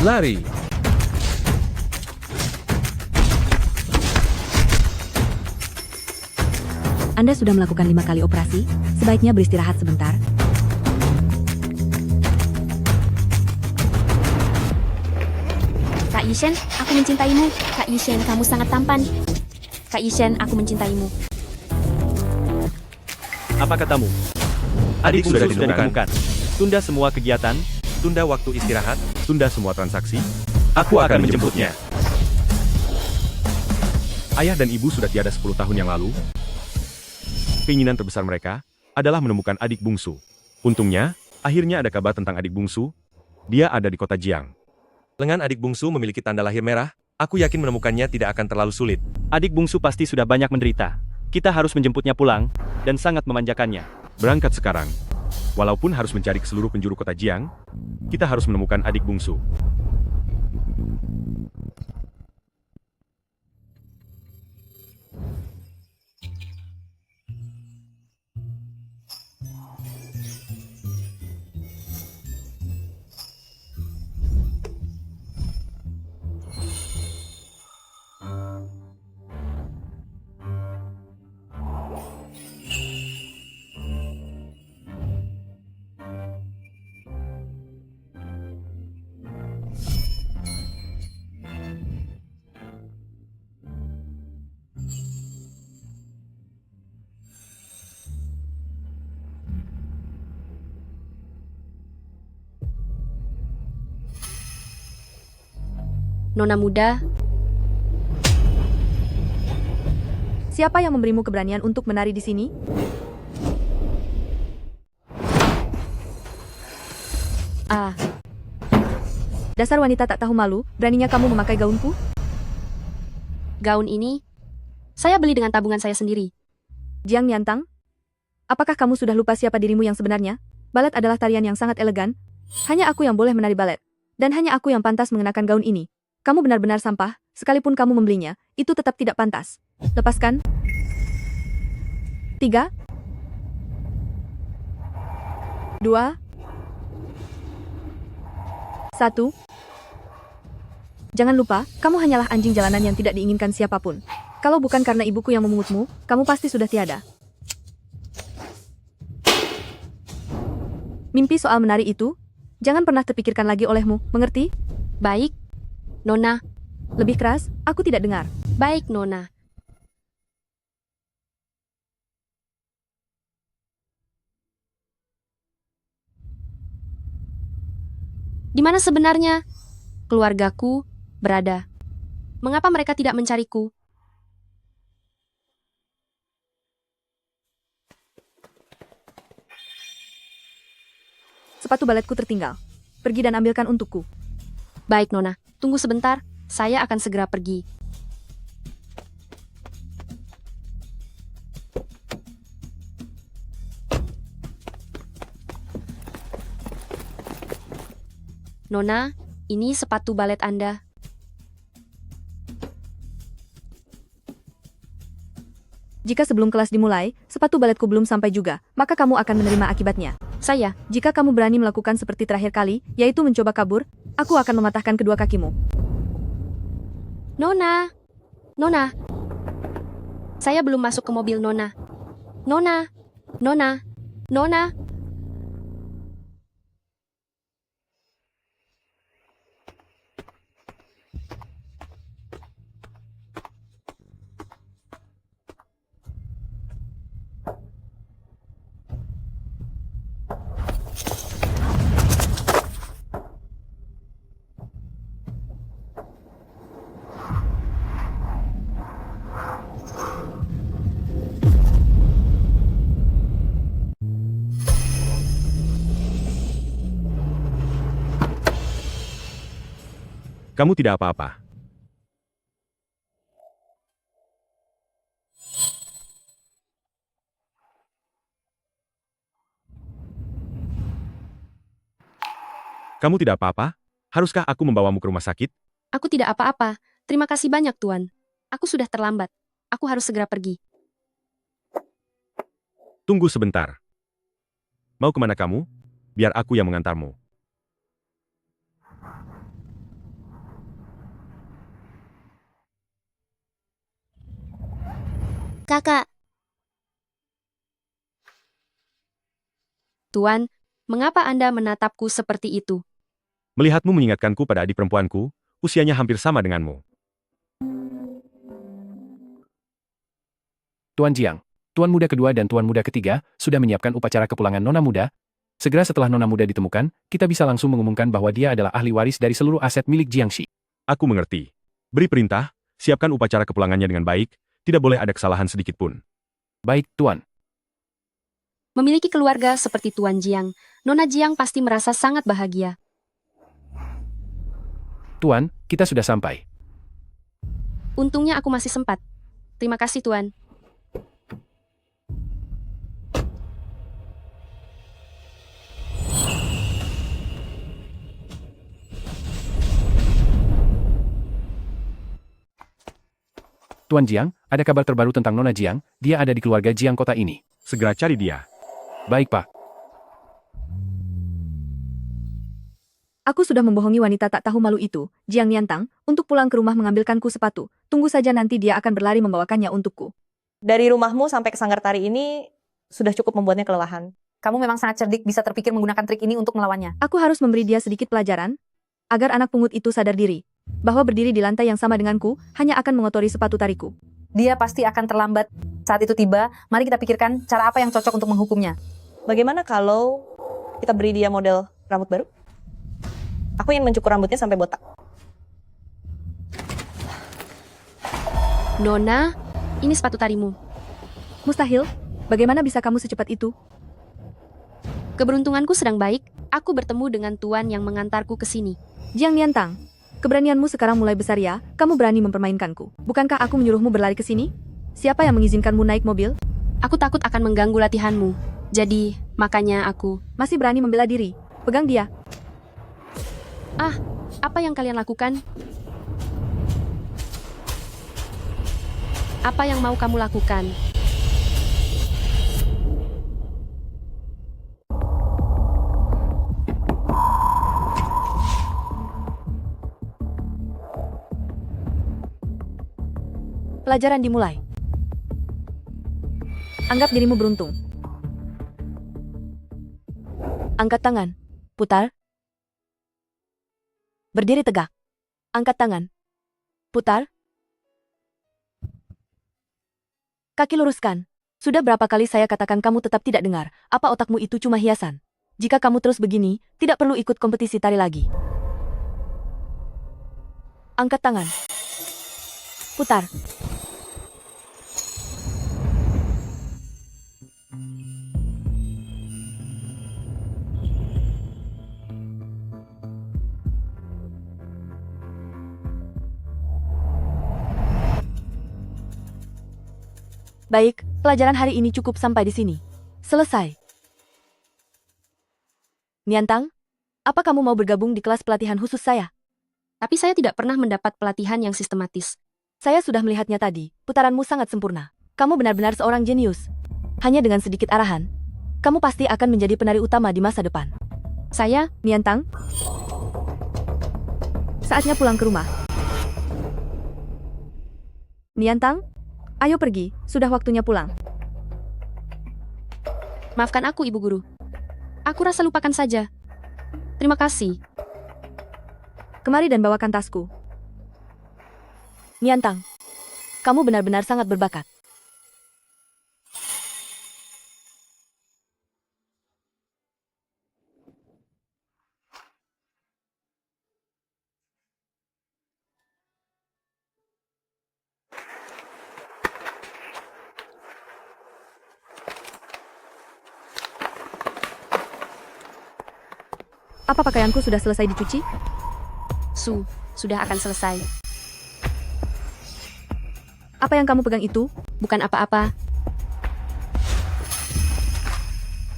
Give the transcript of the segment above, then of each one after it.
Lari. Anda sudah melakukan 5 kali operasi, sebaiknya beristirahat sebentar. Kak Yishen, aku mencintaimu. Kak Yishen, kamu sangat tampan. Kak Yishen, aku mencintaimu. Apa katamu? Adik sudah ditemukan. Tunda semua kegiatan, tunda waktu istirahat, tunda semua transaksi. Aku akan menjemputnya. Ayah dan ibu sudah tiada 10 tahun yang lalu. Keinginan terbesar mereka adalah menemukan adik bungsu. Untungnya, akhirnya ada kabar tentang adik bungsu. Dia ada di kota Jiang. Lengan adik bungsu memiliki tanda lahir merah. Aku yakin menemukannya tidak akan terlalu sulit. Adik bungsu pasti sudah banyak menderita. Kita harus menjemputnya pulang, dan sangat memanjakannya. Berangkat sekarang. Walaupun harus mencari ke seluruh penjuru kota Jiang, kita harus menemukan adik bungsu. Nona muda, Siapa yang memberimu keberanian untuk menari di sini? Ah. Dasar wanita tak tahu malu, beraninya kamu memakai gaunku? gaun ini, saya beli dengan tabungan saya sendiri. Jiang Nyantang? Apakah kamu sudah lupa siapa dirimu yang sebenarnya? Balet adalah tarian yang sangat elegan. Hanya aku yang boleh menari balet. Dan hanya aku yang pantas mengenakan gaun ini. Kamu benar-benar sampah, sekalipun kamu membelinya, itu tetap tidak pantas. Lepaskan. 3, 2, 1. Jangan lupa, kamu hanyalah anjing jalanan yang tidak diinginkan siapapun. Kalau bukan karena ibuku yang memungutmu, kamu pasti sudah tiada. Mimpi soal menari itu, jangan pernah terpikirkan lagi olehmu, mengerti? Baik, Nona. Lebih keras, aku tidak dengar. Baik, Nona. Di mana sebenarnya keluargaku berada? Mengapa mereka tidak mencariku? Sepatu baletku tertinggal. Pergi dan ambilkan untukku. Baik, Nona. Tunggu sebentar. Saya akan segera pergi. Nona, ini sepatu balet Anda. Jika sebelum kelas dimulai, sepatu baletku belum sampai juga, maka kamu akan menerima akibatnya. Saya, Jika kamu berani melakukan seperti terakhir kali, yaitu mencoba kabur, aku akan mematahkan kedua kakimu. Nona. Nona. Saya belum masuk ke mobil Nona. Nona. Nona. Nona. Kamu tidak apa-apa. Kamu tidak apa-apa? Haruskah aku membawamu ke rumah sakit? Aku tidak apa-apa. Terima kasih banyak, Tuan. Aku sudah terlambat. Aku harus segera pergi. Tunggu sebentar. Mau kemana kamu? Biar aku yang mengantarmu. Kakak. Tuan, mengapa Anda menatapku seperti itu? Melihatmu mengingatkanku pada adik perempuanku, usianya hampir sama denganmu. Tuan Jiang, Tuan Muda kedua dan Tuan Muda ketiga sudah menyiapkan upacara kepulangan Nona Muda. Segera setelah Nona Muda ditemukan, kita bisa langsung mengumumkan bahwa dia adalah ahli waris dari seluruh aset milik Jiangxi. Aku mengerti. Beri perintah, siapkan upacara kepulangannya dengan baik, tidak boleh ada kesalahan sedikit pun. Baik, Tuan. Memiliki keluarga seperti Tuan Jiang, Nona Jiang pasti merasa sangat bahagia. Tuan, kita sudah sampai. Untungnya aku masih sempat. Terima kasih, Tuan. Tuan Jiang, ada kabar terbaru tentang Nona Jiang, dia ada di keluarga Jiang kota ini. Segera cari dia. Baik, Pak. Aku sudah membohongi wanita tak tahu malu itu, Jiang Niantang, untuk pulang ke rumah mengambilkanku sepatu. Tunggu saja nanti dia akan berlari membawakannya untukku. Dari rumahmu sampai ke sanggar tari ini sudah cukup membuatnya kelelahan. Kamu memang sangat cerdik bisa terpikir menggunakan trik ini untuk melawannya. Aku harus memberi dia sedikit pelajaran, agar anak pungut itu sadar diri, bahwa berdiri di lantai yang sama denganku, hanya akan mengotori sepatu tariku. Dia pasti akan terlambat. Saat itu tiba, mari kita pikirkan cara apa yang cocok untuk menghukumnya. Bagaimana kalau kita beri dia model rambut baru? Aku ingin mencukur rambutnya sampai botak. Nona, ini sepatu tarimu. Mustahil, bagaimana bisa kamu secepat itu? Keberuntunganku sedang baik, aku bertemu dengan Tuan yang mengantarku ke sini. Jiang Niantang, keberanianmu sekarang mulai besar ya, kamu berani mempermainkanku. Bukankah aku menyuruhmu berlari ke sini? Siapa yang mengizinkanmu naik mobil? Aku takut akan mengganggu latihanmu. Jadi, makanya aku... Masih berani membela diri. Pegang dia. Ah, apa yang kalian lakukan? Apa yang mau kamu lakukan? Pelajaran dimulai. Anggap dirimu beruntung. Angkat tangan. Putar. Berdiri tegak. Angkat tangan. Putar. Kaki luruskan. Sudah berapa kali saya katakan kamu tetap tidak dengar, apa otakmu itu cuma hiasan? Jika kamu terus begini, tidak perlu ikut kompetisi tari lagi. Angkat tangan. Putar. Baik, pelajaran hari ini cukup sampai di sini. Selesai. Niantang, apa kamu mau bergabung di kelas pelatihan khusus saya? Tapi saya tidak pernah mendapat pelatihan yang sistematis. Saya sudah melihatnya tadi, putaranmu sangat sempurna. Kamu benar-benar seorang jenius. Hanya dengan sedikit arahan, kamu pasti akan menjadi penari utama di masa depan. Saya, Niantang, saatnya pulang ke rumah. Niantang, ayo pergi, sudah waktunya pulang. maafkan aku Ibu Guru. Aku rasa lupakan saja. Terima kasih. Kemari dan bawakan tasku. Niantang, kamu benar-benar sangat berbakat. Apa pakaianku sudah selesai dicuci? Sudah akan selesai. Apa yang kamu pegang itu? Bukan apa-apa.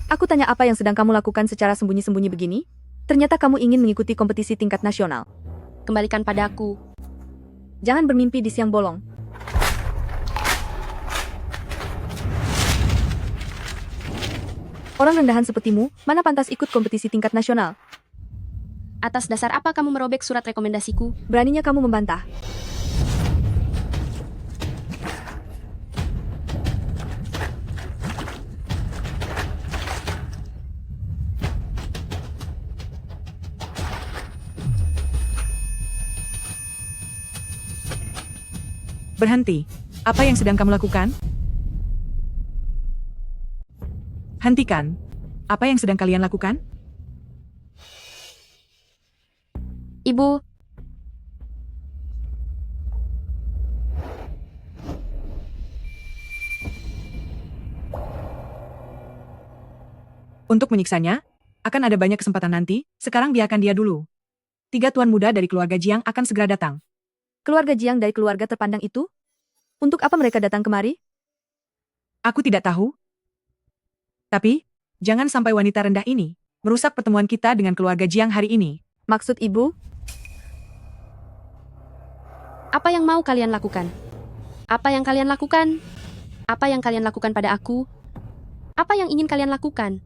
Aku tanya apa yang sedang kamu lakukan secara sembunyi-sembunyi begini? Ternyata kamu ingin mengikuti kompetisi tingkat nasional. Kembalikan padaku. Jangan bermimpi di siang bolong. Orang rendahan sepertimu, mana pantas ikut kompetisi tingkat nasional? Atas dasar apa kamu merobek surat rekomendasiku? Beraninya kamu membantah. Berhenti. Apa yang sedang kamu lakukan? Hentikan. Apa yang sedang kalian lakukan? Ibu, Untuk menyiksanya, akan ada banyak kesempatan nanti, sekarang biarkan dia dulu. 3 tuan muda dari keluarga Jiang akan segera datang. Keluarga Jiang dari keluarga terpandang itu? Untuk apa mereka datang kemari? Aku tidak tahu. Tapi, jangan sampai wanita rendah ini merusak pertemuan kita dengan keluarga Jiang hari ini. Maksud ibu? apa yang mau kalian lakukan? Apa yang kalian lakukan? Apa yang kalian lakukan pada aku? Apa yang ingin kalian lakukan?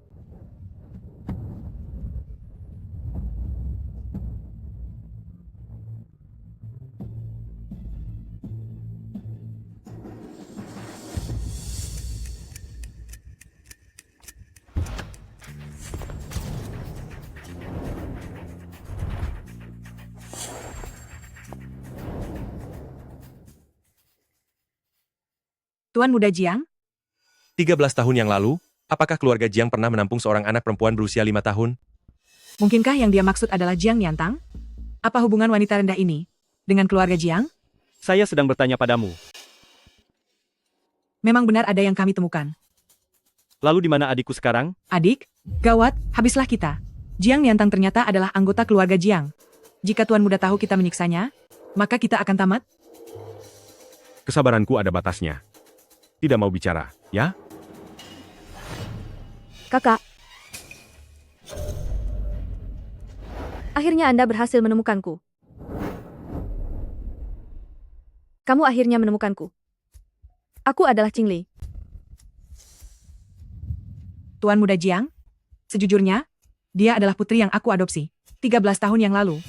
Tuan Muda Jiang, 13 tahun yang lalu, apakah keluarga Jiang pernah menampung seorang anak perempuan berusia 5 tahun? mungkinkah yang dia maksud adalah Jiang Niantang? Apa hubungan wanita rendah ini dengan keluarga Jiang? Saya sedang bertanya padamu. Memang benar ada yang kami temukan. Lalu di mana adikku sekarang? Adik, gawat, habislah kita. Jiang Niantang ternyata adalah anggota keluarga Jiang. Jika Tuan Muda tahu kita menyiksanya, maka kita akan tamat. Kesabaranku ada batasnya. Tidak mau bicara, ya? Kakak. Akhirnya Anda berhasil menemukanku. Kamu akhirnya menemukanku. Aku adalah Qingli. Tuan Muda Jiang, sejujurnya, dia adalah putri yang aku adopsi 13 tahun yang lalu.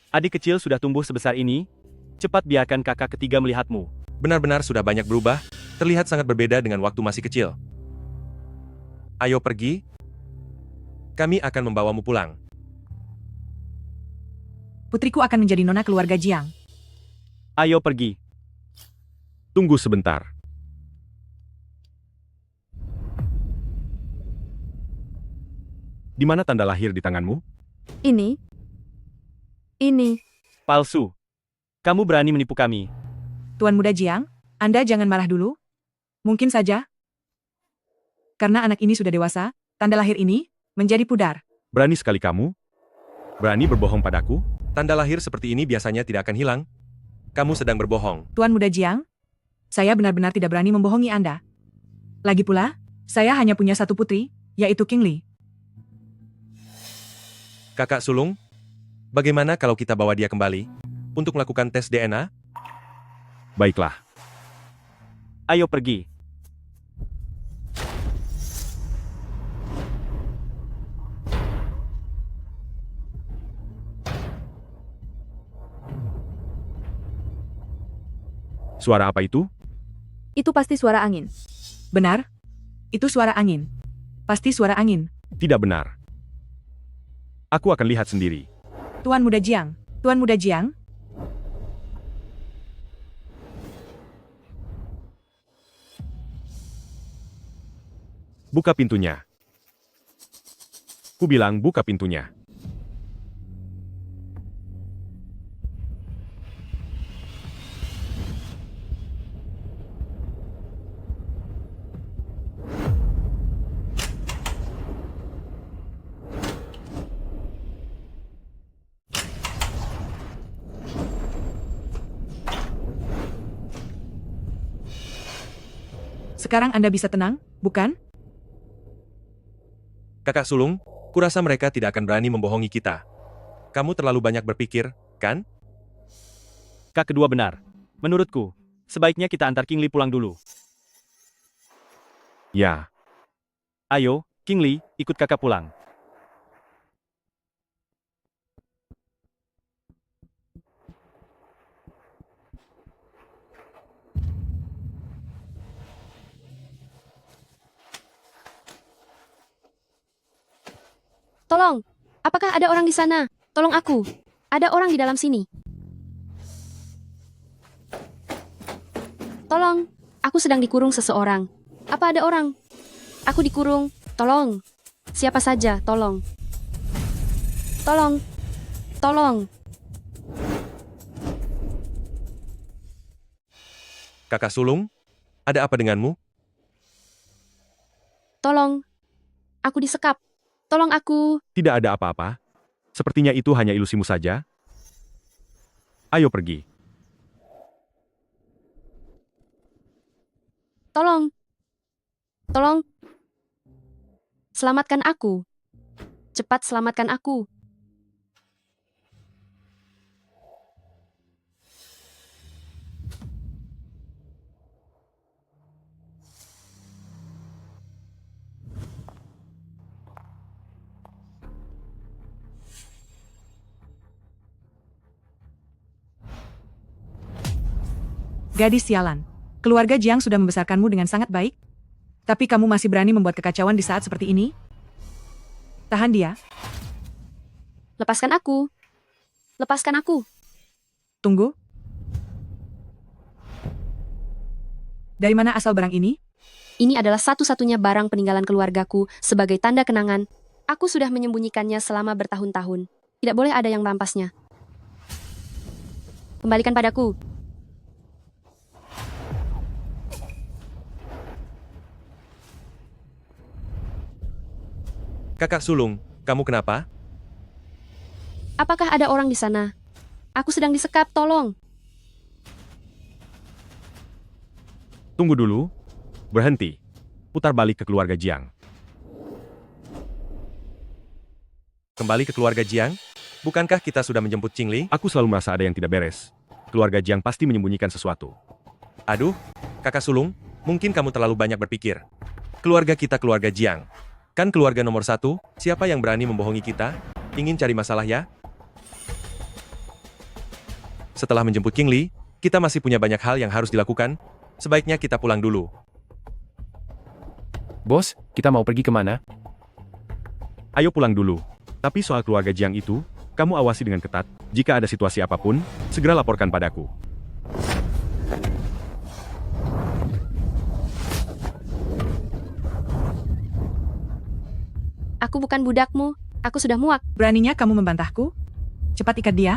Adik kecil sudah tumbuh sebesar ini. Cepat biarkan kakak ketiga melihatmu. Benar-benar sudah banyak berubah, terlihat sangat berbeda dengan waktu masih kecil. Ayo pergi. Kami akan membawamu pulang. Putriku akan menjadi nona keluarga Jiang. Ayo pergi. Tunggu sebentar. Di mana tanda lahir di tanganmu? Ini. Palsu. Kamu berani menipu kami. Tuan Muda Jiang, Anda jangan marah dulu. Mungkin saja. Karena anak ini sudah dewasa, tanda lahir ini menjadi pudar. Berani sekali kamu? Berani berbohong padaku? Tanda lahir seperti ini biasanya tidak akan hilang. Kamu sedang berbohong. Tuan Muda Jiang, saya benar-benar tidak berani membohongi Anda. Lagi pula, saya hanya punya satu putri, yaitu Qingli. Kakak sulung, bagaimana kalau kita bawa dia kembali untuk melakukan tes DNA? Baiklah. Ayo pergi. Suara apa itu? Itu pasti suara angin. Benar? Itu suara angin. Pasti suara angin. Tidak benar. Aku akan lihat sendiri. Tuan Muda Jiang, Tuan Muda Jiang, Buka pintunya. Ku bilang buka pintunya. sekarang Anda bisa tenang, bukan? Kakak sulung, kurasa mereka tidak akan berani membohongi kita. Kamu terlalu banyak berpikir, kan? Kak kedua benar. Menurutku, sebaiknya kita antar Qingli pulang dulu. Ya, Ayo, Qingli, ikut kakak pulang. Tolong, apakah ada orang di sana? Tolong aku. Ada orang di dalam sini. Tolong, aku sedang dikurung seseorang. Apa ada orang? Aku dikurung, tolong. Siapa saja, tolong. Tolong, tolong. Kakak sulung, ada apa denganmu? Tolong. Aku disekap. Tolong aku. Tidak ada apa-apa. Sepertinya itu hanya ilusimu saja. Ayo pergi. Tolong. Tolong. Selamatkan aku. Cepat selamatkan aku. Gadis sialan. Keluarga Jiang sudah membesarkanmu dengan sangat baik. Tapi kamu masih berani membuat kekacauan di saat seperti ini? Tahan dia. Lepaskan aku. Lepaskan aku. Tunggu. Dari mana asal barang ini? Ini adalah satu-satunya barang peninggalan keluargaku sebagai tanda kenangan. Aku sudah menyembunyikannya selama bertahun-tahun. Tidak boleh ada yang merampasnya. Kembalikan padaku. Kakak sulung, kamu kenapa? Apakah ada orang di sana? Aku sedang disekap, tolong. Tunggu dulu. Berhenti. Putar balik ke keluarga Jiang. Kembali ke keluarga Jiang? Bukankah kita sudah menjemput Qingli? Aku selalu merasa ada yang tidak beres. Keluarga Jiang pasti menyembunyikan sesuatu. Aduh, kakak sulung, mungkin kamu terlalu banyak berpikir. Keluarga kita keluarga Jiang. Kan keluarga nomor 1, siapa yang berani membohongi kita? Ingin cari masalah ya? Setelah menjemput Qingli, kita masih punya banyak hal yang harus dilakukan. Sebaiknya kita pulang dulu. Bos, kita mau pergi kemana? Ayo pulang dulu. Tapi soal keluarga Jiang itu, kamu awasi dengan ketat. Jika ada situasi apapun, segera laporkan padaku. Aku bukan budakmu. Aku sudah muak. Beraninya kamu membantahku? Cepat ikat dia.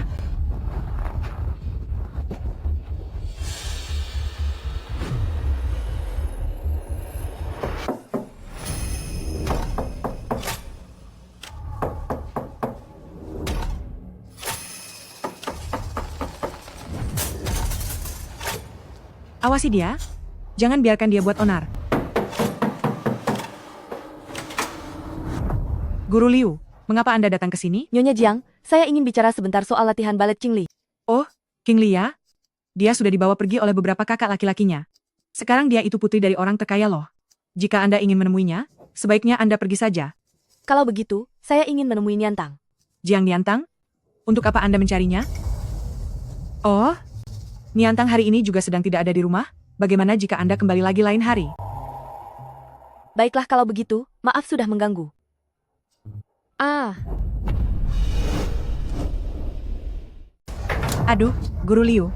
Awasi dia. Jangan biarkan dia buat onar. Guru Liu, mengapa Anda datang ke sini? Nyonya Jiang, saya ingin bicara sebentar soal latihan balet Qingli. Oh, Qingli ya? Dia sudah dibawa pergi oleh beberapa kakak laki-lakinya. Sekarang dia itu putri dari orang terkaya loh. Jika Anda ingin menemuinya, sebaiknya Anda pergi saja. Kalau begitu, saya ingin menemui Niantang. Jiang Niantang? Untuk apa Anda mencarinya? Oh, Niantang hari ini juga sedang tidak ada di rumah. Bagaimana jika Anda kembali lagi lain hari? Baiklah kalau begitu, maaf sudah mengganggu. Ah, Aduh, Guru Liu.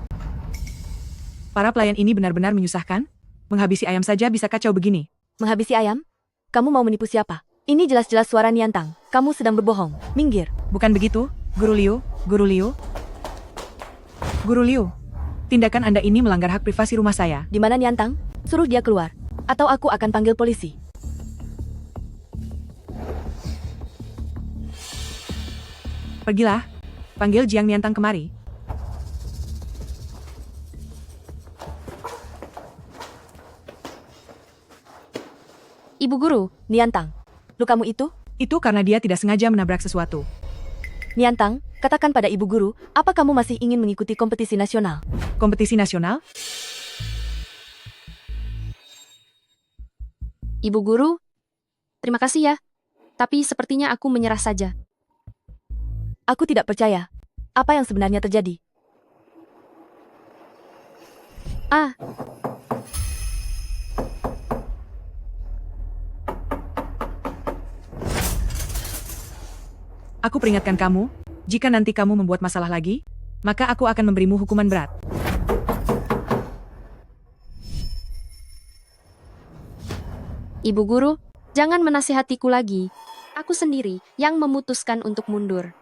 Para pelayan ini benar-benar menyusahkan. Menghabisi ayam saja bisa kacau begini. Menghabisi ayam? Kamu mau menipu siapa? Ini jelas-jelas suara Niantang. Kamu sedang berbohong. Minggir. Bukan begitu, Guru Liu, Guru Liu. Guru Liu, tindakan Anda ini melanggar hak privasi rumah saya. Di mana Niantang? Suruh dia keluar. Atau aku akan panggil polisi. Pergilah, panggil Jiang Niantang kemari. Ibu Guru. Niantang, lukamu itu? Itu karena dia tidak sengaja menabrak sesuatu. Niantang, katakan pada Ibu Guru, apa kamu masih ingin mengikuti kompetisi nasional? Kompetisi nasional? Ibu Guru, terima kasih ya. Tapi sepertinya aku menyerah saja. Aku tidak percaya. Apa yang sebenarnya terjadi? Ah, Aku peringatkan kamu, jika nanti kamu membuat masalah lagi, maka aku akan memberimu hukuman berat. Ibu guru, jangan menasihatiku lagi. Aku sendiri yang memutuskan untuk mundur.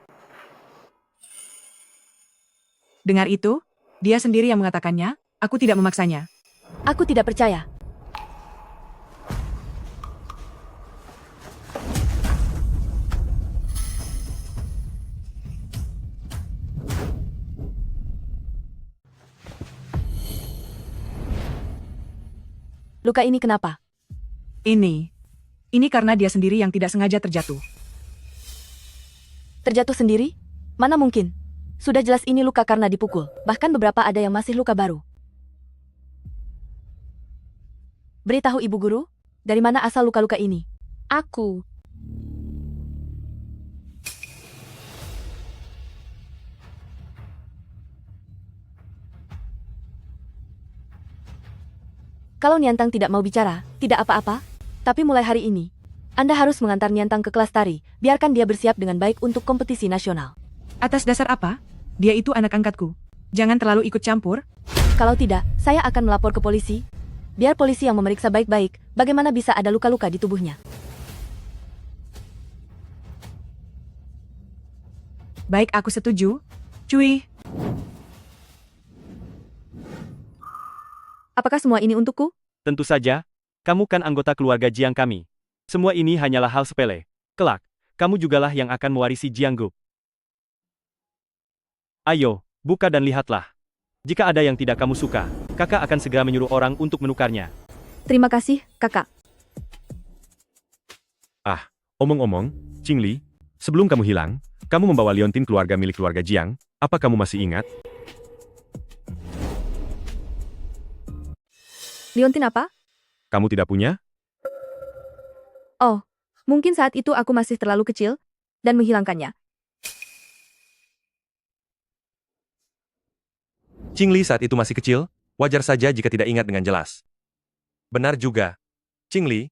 Dengar itu, dia sendiri yang mengatakannya, aku tidak memaksanya. Aku tidak percaya. Luka ini kenapa? Ini karena dia sendiri yang tidak sengaja terjatuh. Terjatuh sendiri? Mana mungkin? Sudah jelas ini luka karena dipukul. Bahkan beberapa ada yang masih luka baru. Beritahu ibu guru, dari mana asal luka-luka ini? Aku. Kalau Niantang tidak mau bicara, tidak apa-apa. Tapi mulai hari ini, Anda harus mengantar Niantang ke kelas tari. Biarkan dia bersiap dengan baik untuk kompetisi nasional. Atas dasar apa? Dia itu anak angkatku. Jangan terlalu ikut campur. Kalau tidak, saya akan melapor ke polisi. Biar polisi yang memeriksa baik-baik bagaimana bisa ada luka-luka di tubuhnya. Baik, aku setuju. Cuy, Apakah semua ini untukku? Tentu saja, kamu kan anggota keluarga Jiang kami. Semua ini hanyalah hal sepele. Kelak, kamu jugalah yang akan mewarisi Jianggup. Ayo, buka dan lihatlah. Jika ada yang tidak kamu suka, kakak akan segera menyuruh orang untuk menukarnya. Terima kasih, kakak. Omong-omong, Qingli, sebelum kamu hilang, kamu membawa liontin keluarga milik keluarga Jiang. Apa kamu masih ingat? Liontin apa? Kamu tidak punya? Oh, mungkin saat itu aku masih terlalu kecil dan menghilangkannya. Qingli saat itu masih kecil, wajar saja jika tidak ingat dengan jelas. Benar juga. Qingli,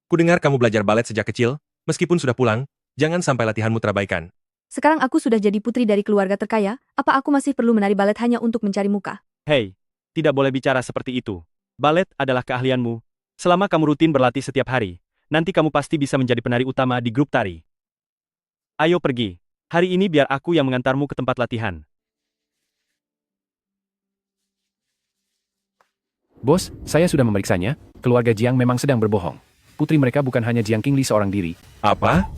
kudengar kamu belajar balet sejak kecil, meskipun sudah pulang, jangan sampai latihanmu terabaikan. Sekarang aku sudah jadi putri dari keluarga terkaya, apa aku masih perlu menari balet hanya untuk mencari muka? Hei, tidak boleh bicara seperti itu. Balet adalah keahlianmu. Selama kamu rutin berlatih setiap hari, nanti kamu pasti bisa menjadi penari utama di grup tari. Ayo pergi. Hari ini biar aku yang mengantarmu ke tempat latihan. Bos, saya sudah memeriksanya. Keluarga Jiang memang sedang berbohong. Putri mereka bukan hanya Jiang Qingli seorang diri. Apa?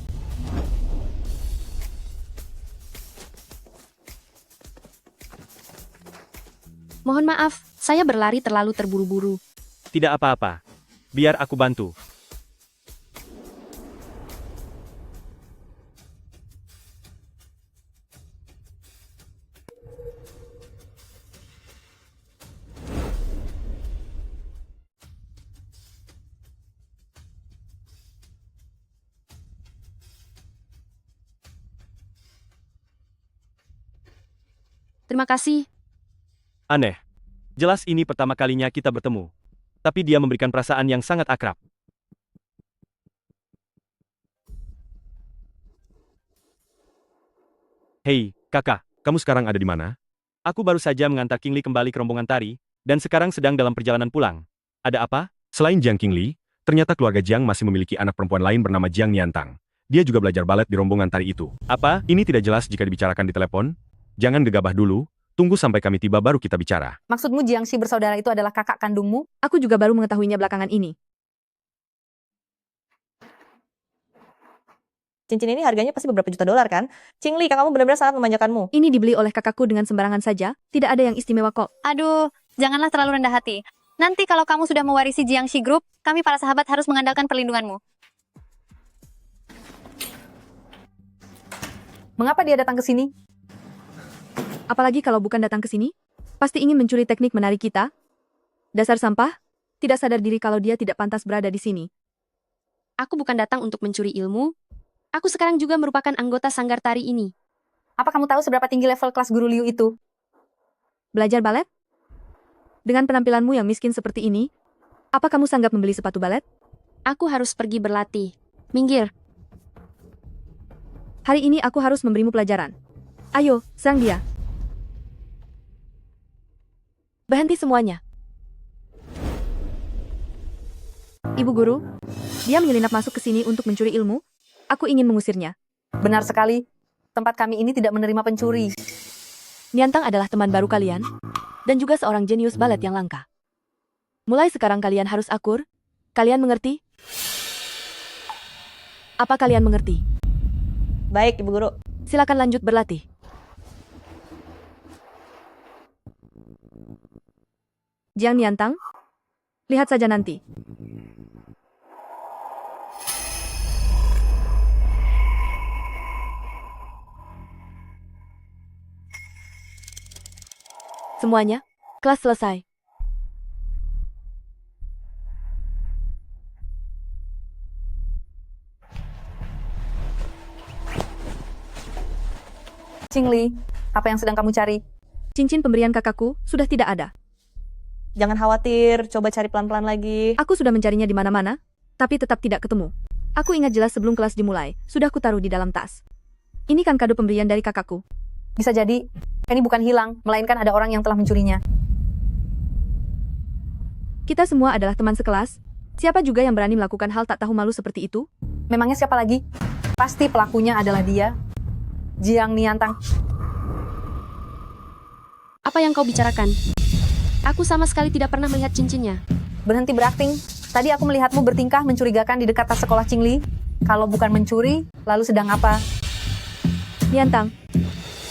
Mohon maaf, saya berlari terlalu terburu-buru. Tidak apa-apa. Biar aku bantu. Terima kasih. Aneh. Jelas ini pertama kalinya kita bertemu. Tapi dia memberikan perasaan yang sangat akrab. Hei, kakak. Kamu sekarang ada di mana? Aku baru saja mengantar Qingli kembali ke rombongan tari, dan sekarang sedang dalam perjalanan pulang. Ada apa? Selain Jiang Qingli, ternyata keluarga Jiang masih memiliki anak perempuan lain bernama Jiang Niantang. Dia juga belajar balet di rombongan tari itu. Apa? Ini tidak jelas jika dibicarakan di telepon. Jangan gegabah dulu, tunggu sampai kami tiba baru kita bicara. Maksudmu Jiangxi bersaudara itu adalah kakak kandungmu? Aku juga baru mengetahuinya belakangan ini. Cincin ini harganya pasti beberapa juta dolar kan? Qingli, kakakmu benar-benar sangat memanjakanmu. Ini dibeli oleh kakakku dengan sembarangan saja, tidak ada yang istimewa kok. Aduh, janganlah terlalu rendah hati. Nanti kalau kamu sudah mewarisi Jiangxi Group, kami para sahabat harus mengandalkan perlindunganmu. Mengapa dia datang ke sini? Apalagi kalau bukan datang ke sini, pasti ingin mencuri teknik menari kita. Dasar sampah, tidak sadar diri kalau dia tidak pantas berada di sini. Aku bukan datang untuk mencuri ilmu. Aku sekarang juga merupakan anggota sanggar tari ini. Apa kamu tahu seberapa tinggi level kelas guru Liu itu? Belajar balet? Dengan penampilanmu yang miskin seperti ini, apa kamu sanggup membeli sepatu balet? Aku harus pergi berlatih. Minggir. Hari ini aku harus memberimu pelajaran. Ayo, serang dia. Berhenti semuanya. Ibu guru, Dia menyelinap masuk ke sini untuk mencuri ilmu. Aku ingin mengusirnya. Benar sekali. Tempat kami ini tidak menerima pencuri. Niantang adalah teman baru kalian, dan juga seorang jenius balet yang langka. Mulai sekarang kalian harus akur. Kalian mengerti? Apa kalian mengerti? Baik, Ibu Guru. Silakan lanjut berlatih. Jiang Niantang, lihat saja nanti. Semuanya, kelas selesai. Qingli, apa yang sedang kamu cari? Cincin pemberian kakakku sudah tidak ada. Jangan khawatir, coba cari pelan-pelan lagi. Aku sudah mencarinya di mana-mana, tapi tetap tidak ketemu. Aku ingat jelas sebelum kelas dimulai, sudah kutaruh di dalam tas. Ini kan kado pemberian dari kakakku. Bisa jadi, ini bukan hilang, melainkan ada orang yang telah mencurinya. Kita semua adalah teman sekelas. Siapa juga yang berani melakukan hal tak tahu malu seperti itu? Memangnya siapa lagi? Pasti pelakunya adalah dia. Jiang Niantang. Apa yang kau bicarakan? Aku sama sekali tidak pernah melihat cincinnya. Berhenti berakting. Tadi aku melihatmu bertingkah mencurigakan di dekat tas sekolah Qingli. Kalau bukan mencuri, lalu sedang apa? Niantang,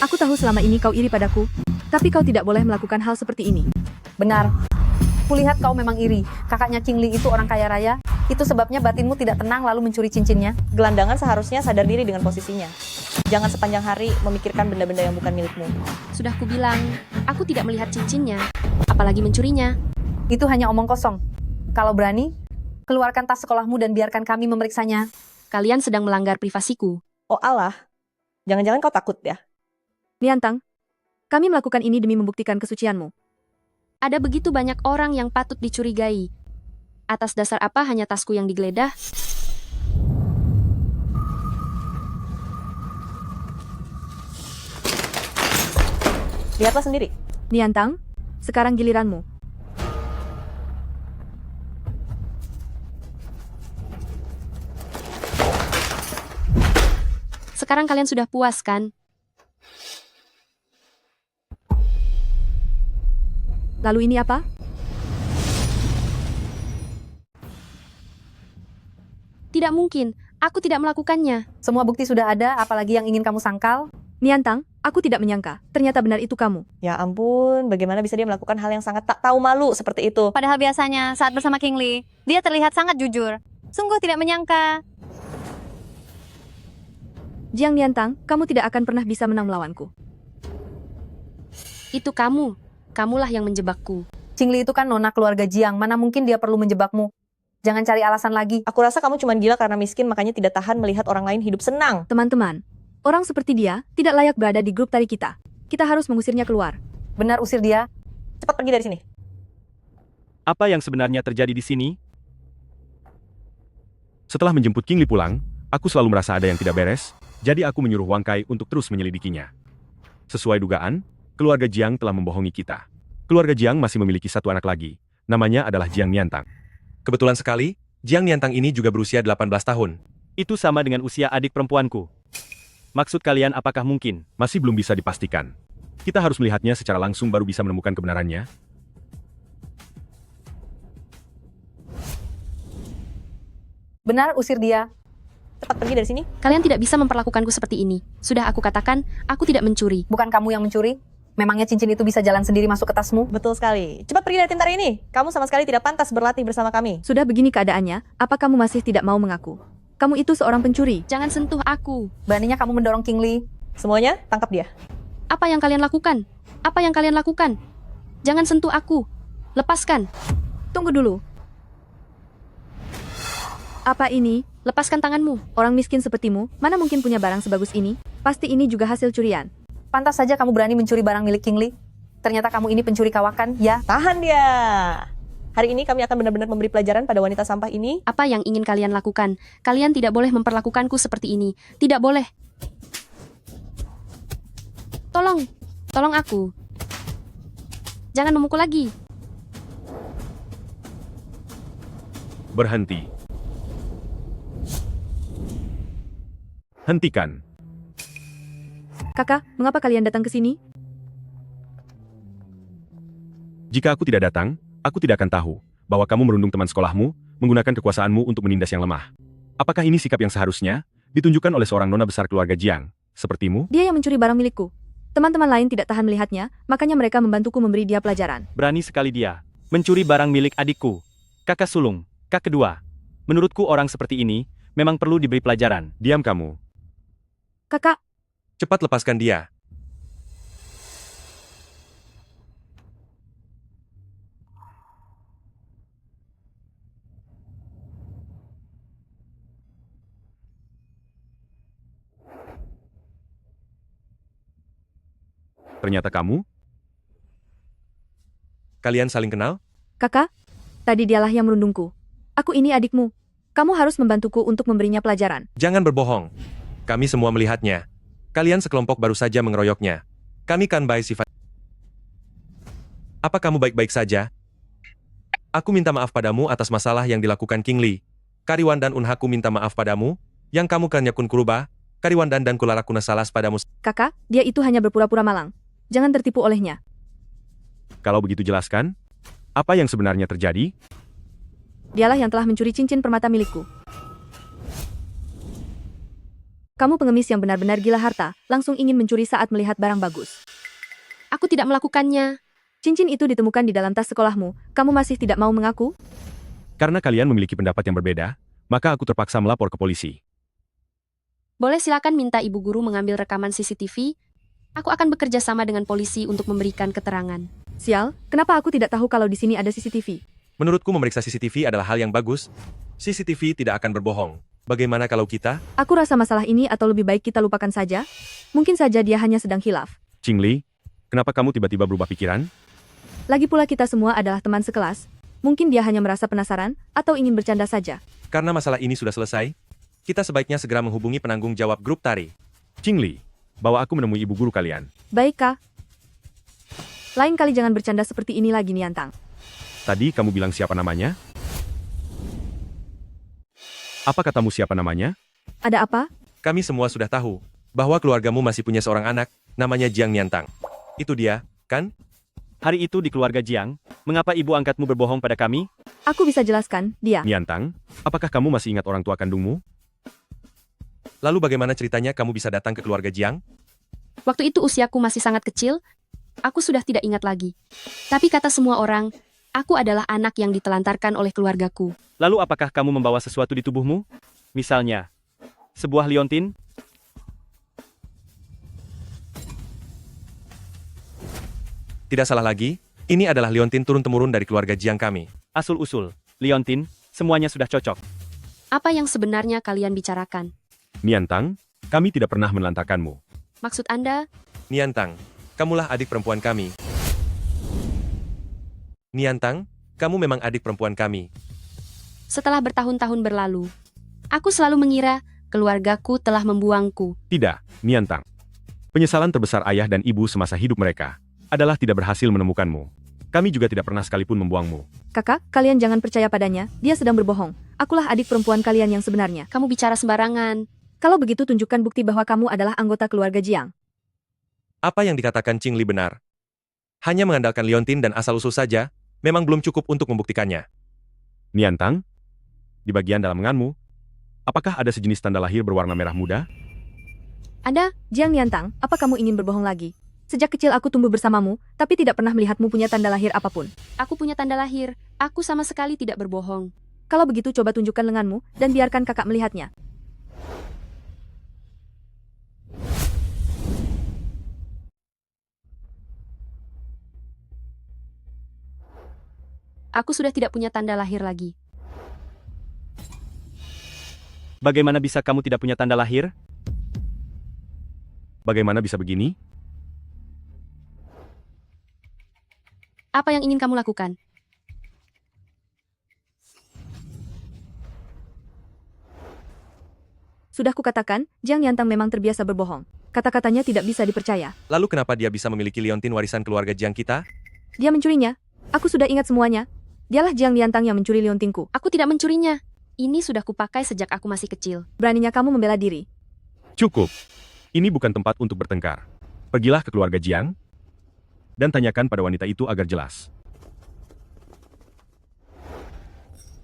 aku tahu selama ini kau iri padaku, tapi kau tidak boleh melakukan hal seperti ini. Benar. Kulihat kau memang iri. Kakaknya Qingli itu orang kaya raya. Itu sebabnya batinmu tidak tenang lalu mencuri cincinnya. Gelandangan seharusnya sadar diri dengan posisinya. Jangan sepanjang hari memikirkan benda-benda yang bukan milikmu. Sudah kubilang, aku tidak melihat cincinnya, apalagi mencurinya. Itu hanya omong kosong. Kalau berani, keluarkan tas sekolahmu dan biarkan kami memeriksanya. Kalian sedang melanggar privasiku. Oh Allah, jangan-jangan kau takut ya? Niantang, kami melakukan ini demi membuktikan kesucianmu. Ada begitu banyak orang yang patut dicurigai. Atas dasar apa hanya tasku yang digeledah? Lihatlah sendiri. Niantang, sekarang giliranmu. Sekarang kalian sudah puas, kan? Lalu ini apa? Tidak mungkin, aku tidak melakukannya. Semua bukti sudah ada, apalagi yang ingin kamu sangkal? Niantang, aku tidak menyangka. Ternyata benar itu kamu. Ya ampun, bagaimana bisa dia melakukan hal yang sangat tak tahu malu seperti itu? Padahal biasanya saat bersama Qingli, dia terlihat sangat jujur. Sungguh tidak menyangka. Jiang Niantang, kamu tidak akan pernah bisa menang melawanku. Itu kamu. Kamulah yang menjebakku. Qingli itu kan nona keluarga Jiang, mana mungkin dia perlu menjebakmu. Jangan cari alasan lagi. Aku rasa kamu cuma gila karena miskin makanya tidak tahan melihat orang lain hidup senang. Teman-teman, orang seperti dia tidak layak berada di grup tari kita. Kita harus mengusirnya keluar. Benar, usir dia. Cepat pergi dari sini. Apa yang sebenarnya terjadi di sini? Setelah menjemput Qingli pulang, aku selalu merasa ada yang tidak beres, jadi aku menyuruh Wang Kai untuk terus menyelidikinya. Sesuai dugaan, keluarga Jiang telah membohongi kita. Keluarga Jiang masih memiliki satu anak lagi, namanya adalah Jiang Niantang. Kebetulan sekali, Jiang Niantang ini juga berusia 18 tahun. Itu sama dengan usia adik perempuanku. Maksud kalian apakah mungkin? Masih belum bisa dipastikan. Kita harus melihatnya secara langsung baru bisa menemukan kebenarannya. Benar, usir dia. Cepat pergi dari sini. Kalian tidak bisa memperlakukanku seperti ini. Sudah aku katakan, aku tidak mencuri. Bukan kamu yang mencuri. Memangnya cincin itu bisa jalan sendiri masuk ke tasmu? Betul sekali. Cepat pergi dari tim tari ini. Kamu sama sekali tidak pantas berlatih bersama kami. Sudah begini keadaannya, apa kamu masih tidak mau mengaku? Kamu itu seorang pencuri. Jangan sentuh aku. Beraninya kamu mendorong Qingli. Semuanya, tangkap dia. Apa yang kalian lakukan? Apa yang kalian lakukan? Jangan sentuh aku. Lepaskan. Tunggu dulu. Apa ini? Lepaskan tanganmu. Orang miskin sepertimu, mana mungkin punya barang sebagus ini? Pasti ini juga hasil curian. Pantas saja kamu berani mencuri barang milik Qingli. Ternyata kamu ini pencuri kawakan, ya? Tahan dia. Hari ini kami akan benar-benar memberi pelajaran pada wanita sampah ini. Apa yang ingin kalian lakukan? Kalian tidak boleh memperlakukanku seperti ini. Tidak boleh. Tolong. Tolong aku. Jangan memukul lagi. Berhenti. Hentikan. Kakak, mengapa kalian datang ke sini? Jika aku tidak datang, aku tidak akan tahu bahwa kamu merundung teman sekolahmu, menggunakan kekuasaanmu untuk menindas yang lemah. Apakah ini sikap yang seharusnya ditunjukkan oleh seorang nona besar keluarga Jiang, sepertimu? Dia yang mencuri barang milikku. Teman-teman lain tidak tahan melihatnya, makanya mereka membantuku memberi dia pelajaran. Berani sekali dia mencuri barang milik adikku. Kakak sulung, kak kedua. Menurutku orang seperti ini memang perlu diberi pelajaran. Diam kamu. Kakak, Cepat lepaskan dia. Ternyata kamu? Kalian saling kenal? kakak, tadi dialah yang merundungku. Aku ini adikmu. Kamu harus membantuku untuk memberinya pelajaran. Jangan berbohong. Kami semua melihatnya. Kalian sekelompok baru saja mengeroyoknya. Kami kan baik sifat. Apa kamu baik-baik saja? Aku minta maaf padamu atas masalah yang dilakukan King Li. Kariwan dan Unhaku minta maaf padamu, yang kamu kan Yakun Kuruba, Kariwan dan Kularakuna salas padamu. Kakak, dia itu hanya berpura-pura malang. Jangan tertipu olehnya. Kalau begitu jelaskan, apa yang sebenarnya terjadi? Dialah yang telah mencuri cincin permata milikku. Kamu pengemis yang benar-benar gila harta, langsung ingin mencuri saat melihat barang bagus. Aku tidak melakukannya. Cincin itu ditemukan di dalam tas sekolahmu, kamu masih tidak mau mengaku? Karena kalian memiliki pendapat yang berbeda, maka aku terpaksa melapor ke polisi. Boleh silakan minta ibu guru mengambil rekaman CCTV. Aku akan bekerja sama dengan polisi untuk memberikan keterangan. Sial, kenapa aku tidak tahu kalau di sini ada CCTV? Menurutku memeriksa CCTV adalah hal yang bagus. CCTV tidak akan berbohong. Bagaimana kalau kita? Aku rasa masalah ini atau lebih baik kita lupakan saja? Mungkin saja dia hanya sedang khilaf. Qing Li, kenapa kamu tiba-tiba berubah pikiran? Lagi pula kita semua adalah teman sekelas. Mungkin dia hanya merasa penasaran, atau ingin bercanda saja. Karena masalah ini sudah selesai, kita sebaiknya segera menghubungi penanggung jawab grup tari. Qing Li, bawa aku menemui ibu guru kalian. Baik, Kak. Lain kali jangan bercanda seperti ini lagi, Niantang. Tadi kamu bilang siapa namanya? Apa katamu siapa namanya? Ada apa? Kami semua sudah tahu bahwa keluargamu masih punya seorang anak, namanya Jiang Niantang. Itu dia, kan? Hari itu di keluarga Jiang, mengapa ibu angkatmu berbohong pada kami? Aku bisa jelaskan, dia. Niantang, apakah kamu masih ingat orang tua kandungmu? Lalu bagaimana ceritanya kamu bisa datang ke keluarga Jiang? Waktu itu usiaku masih sangat kecil, aku sudah tidak ingat lagi. Tapi kata semua orang, aku adalah anak yang ditelantarkan oleh keluargaku. Lalu apakah kamu membawa sesuatu di tubuhmu? Misalnya, sebuah liontin? Tidak salah lagi, ini adalah liontin turun-temurun dari keluarga Jiang kami. Asul-usul, liontin, semuanya sudah cocok. Apa yang sebenarnya kalian bicarakan? Niantang, kami tidak pernah menelantarkanmu. Maksud Anda? Niantang, kamulah adik perempuan kami. Niantang, kamu memang adik perempuan kami. Setelah bertahun-tahun berlalu, aku selalu mengira keluargaku telah membuangku. Tidak, Niantang. Penyesalan terbesar ayah dan ibu semasa hidup mereka adalah tidak berhasil menemukanmu. Kami juga tidak pernah sekalipun membuangmu. Kakak, kalian jangan percaya padanya, dia sedang berbohong. Akulah adik perempuan kalian yang sebenarnya. Kamu bicara sembarangan. Kalau begitu tunjukkan bukti bahwa kamu adalah anggota keluarga Jiang. Apa yang dikatakan Qing Li benar. Hanya mengandalkan liontin dan asal-usul saja, memang belum cukup untuk membuktikannya. Niantang, di bagian dalam lenganmu, apakah ada sejenis tanda lahir berwarna merah muda? Anda, Jiang Niantang, apa kamu ingin berbohong lagi? Sejak kecil aku tumbuh bersamamu, tapi tidak pernah melihatmu punya tanda lahir apapun. Aku punya tanda lahir, aku sama sekali tidak berbohong. Kalau begitu coba tunjukkan lenganmu, dan biarkan kakak melihatnya. Aku sudah tidak punya tanda lahir lagi. Bagaimana bisa kamu tidak punya tanda lahir? Bagaimana bisa begini? Apa yang ingin kamu lakukan? Sudah kukatakan, Jiang Niantang memang terbiasa berbohong. Kata-katanya tidak bisa dipercaya. Lalu kenapa dia bisa memiliki liontin warisan keluarga Jiang kita? Dia mencurinya. Aku sudah ingat semuanya. Dialah Jiang Niantang yang mencuri liontinku. Aku tidak mencurinya. Ini sudah kupakai sejak aku masih kecil. Beraninya kamu membela diri. Cukup. Ini bukan tempat untuk bertengkar. Pergilah ke keluarga Jiang dan tanyakan pada wanita itu agar jelas.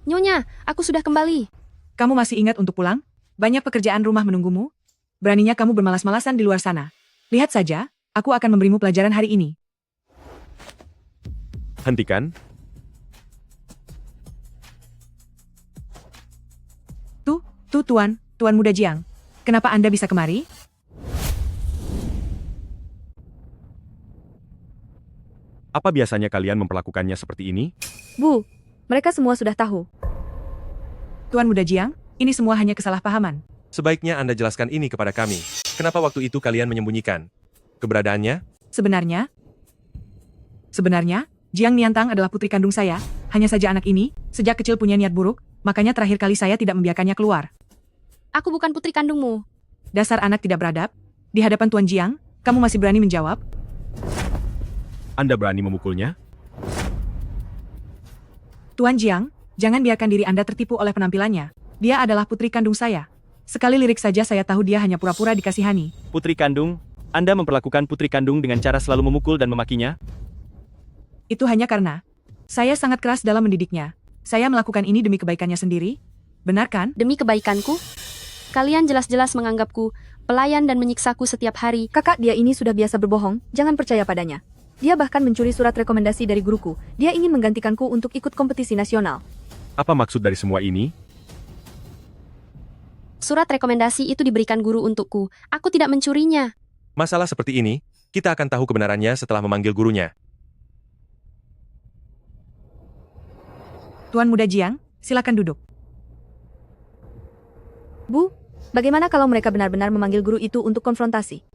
Nyonya, aku sudah kembali. Kamu masih ingat untuk pulang? Banyak pekerjaan rumah menunggumu. Beraninya kamu bermalas-malasan di luar sana. Lihat saja, aku akan memberimu pelajaran hari ini. Hentikan. Tuh Tuan Muda Jiang. Kenapa Anda bisa kemari? Apa biasanya kalian memperlakukannya seperti ini? Bu, mereka semua sudah tahu. Tuan Muda Jiang, ini semua hanya kesalahpahaman. Sebaiknya Anda jelaskan ini kepada kami. Kenapa waktu itu kalian menyembunyikan keberadaannya? Sebenarnya, Jiang Niantang adalah putri kandung saya. Hanya saja anak ini, sejak kecil punya niat buruk, makanya terakhir kali saya tidak membiarkannya keluar. Aku bukan putri kandungmu. Dasar anak tidak beradab. Di hadapan Tuan Jiang, kamu masih berani menjawab? Anda berani memukulnya? Tuan Jiang, jangan biarkan diri Anda tertipu oleh penampilannya. Dia adalah putri kandung saya. Sekali lirik saja saya tahu dia hanya pura-pura dikasihani. Putri kandung, Anda memperlakukan putri kandung dengan cara selalu memukul dan memakinya? Itu hanya karena saya sangat keras dalam mendidiknya. Saya melakukan ini demi kebaikannya sendiri. Benar kan? Demi kebaikanku? Kalian jelas-jelas menganggapku pelayan dan menyiksaku setiap hari. Kakak dia ini sudah biasa berbohong, jangan percaya padanya. Dia bahkan mencuri surat rekomendasi dari guruku. Dia ingin menggantikanku untuk ikut kompetisi nasional. Apa maksud dari semua ini? Surat rekomendasi itu diberikan guru untukku. Aku tidak mencurinya. Masalah seperti ini, kita akan tahu kebenarannya setelah memanggil gurunya. Tuan Muda Jiang, silakan duduk. Bu, bagaimana kalau mereka benar-benar memanggil guru itu untuk konfrontasi?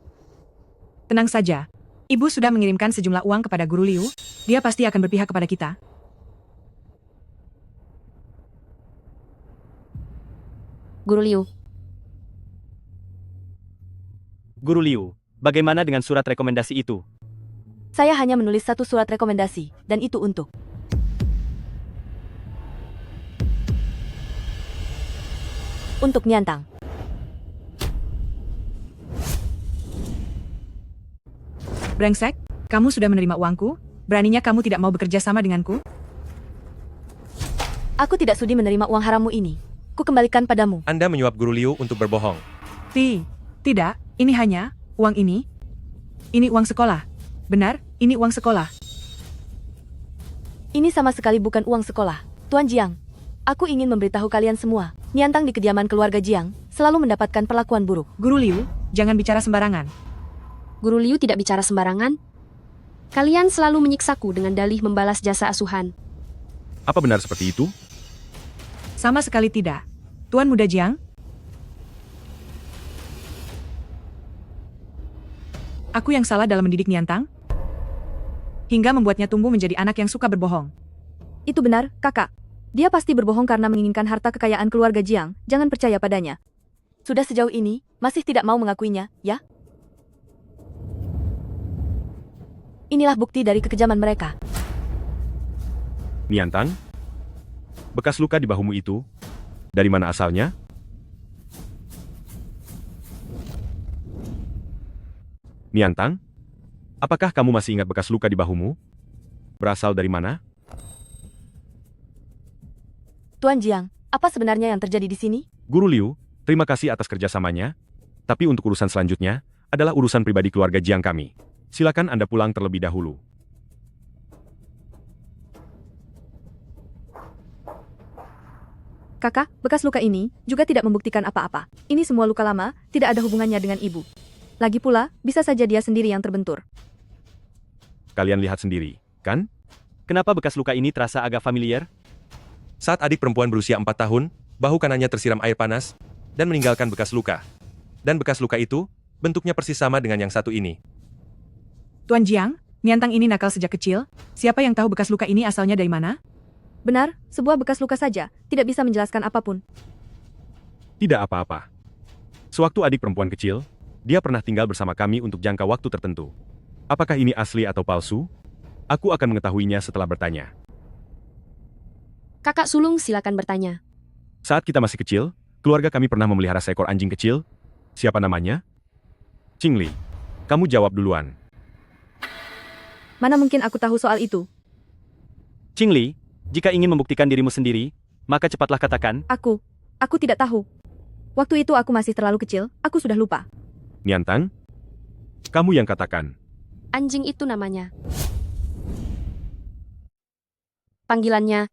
Tenang saja. Ibu sudah mengirimkan sejumlah uang kepada Guru Liu. Dia pasti akan berpihak kepada kita. Guru Liu. Guru Liu, bagaimana dengan surat rekomendasi itu? Saya hanya menulis satu surat rekomendasi, dan itu untuk Niantang. Brengsek, kamu sudah menerima uangku? Beraninya kamu tidak mau bekerja sama denganku? Aku tidak sudi menerima uang harammu ini. Ku kembalikan padamu. Anda menyuap Guru Liu untuk berbohong. Tidak, ini hanya uang ini. Ini uang sekolah. Benar, ini uang sekolah. Ini sama sekali bukan uang sekolah. Tuan Jiang, aku ingin memberitahu kalian semua. Niantang di kediaman keluarga Jiang selalu mendapatkan perlakuan buruk. Guru Liu, jangan bicara sembarangan. Guru Liu tidak bicara sembarangan. Kalian selalu menyiksaku dengan dalih membalas jasa asuhan. Apa benar seperti itu? Sama sekali tidak. Tuan Muda Jiang, aku yang salah dalam mendidik Niantang? Hingga membuatnya tumbuh menjadi anak yang suka berbohong. Itu benar, kakak. Dia pasti berbohong karena menginginkan harta kekayaan keluarga Jiang. Jangan percaya padanya. Sudah sejauh ini, masih tidak mau mengakuinya, ya? Inilah bukti dari kekejaman mereka. Niantang? Bekas luka di bahumu itu, dari mana asalnya? Niantang? Apakah kamu masih ingat bekas luka di bahumu? Berasal dari mana? Tuan Jiang, apa sebenarnya yang terjadi di sini? Guru Liu, terima kasih atas kerjasamanya. Tapi untuk urusan selanjutnya, adalah urusan pribadi keluarga Jiang kami. Silakan Anda pulang terlebih dahulu. Kakak, bekas luka ini juga tidak membuktikan apa-apa. Ini semua luka lama, tidak ada hubungannya dengan ibu. Lagi pula, bisa saja dia sendiri yang terbentur. Kalian lihat sendiri, kan? Kenapa bekas luka ini terasa agak familiar? Saat adik perempuan berusia 4 tahun, bahu kanannya tersiram air panas, dan meninggalkan bekas luka. Dan bekas luka itu, bentuknya persis sama dengan yang satu ini. Tuan Jiang, Niantang ini nakal sejak kecil. Siapa yang tahu bekas luka ini asalnya dari mana? Benar, sebuah bekas luka saja, tidak bisa menjelaskan apapun. Tidak apa-apa. Sewaktu adik perempuan kecil, dia pernah tinggal bersama kami untuk jangka waktu tertentu. Apakah ini asli atau palsu? Aku akan mengetahuinya setelah bertanya. Kakak sulung silakan bertanya. Saat kita masih kecil, keluarga kami pernah memelihara seekor anjing kecil. Siapa namanya? Qingli. Kamu jawab duluan. Mana mungkin aku tahu soal itu? Qingli, jika ingin membuktikan dirimu sendiri, maka cepatlah katakan. Aku tidak tahu. Waktu itu aku masih terlalu kecil, aku sudah lupa. Niantang? Kamu yang katakan. Anjing itu namanya. Panggilannya.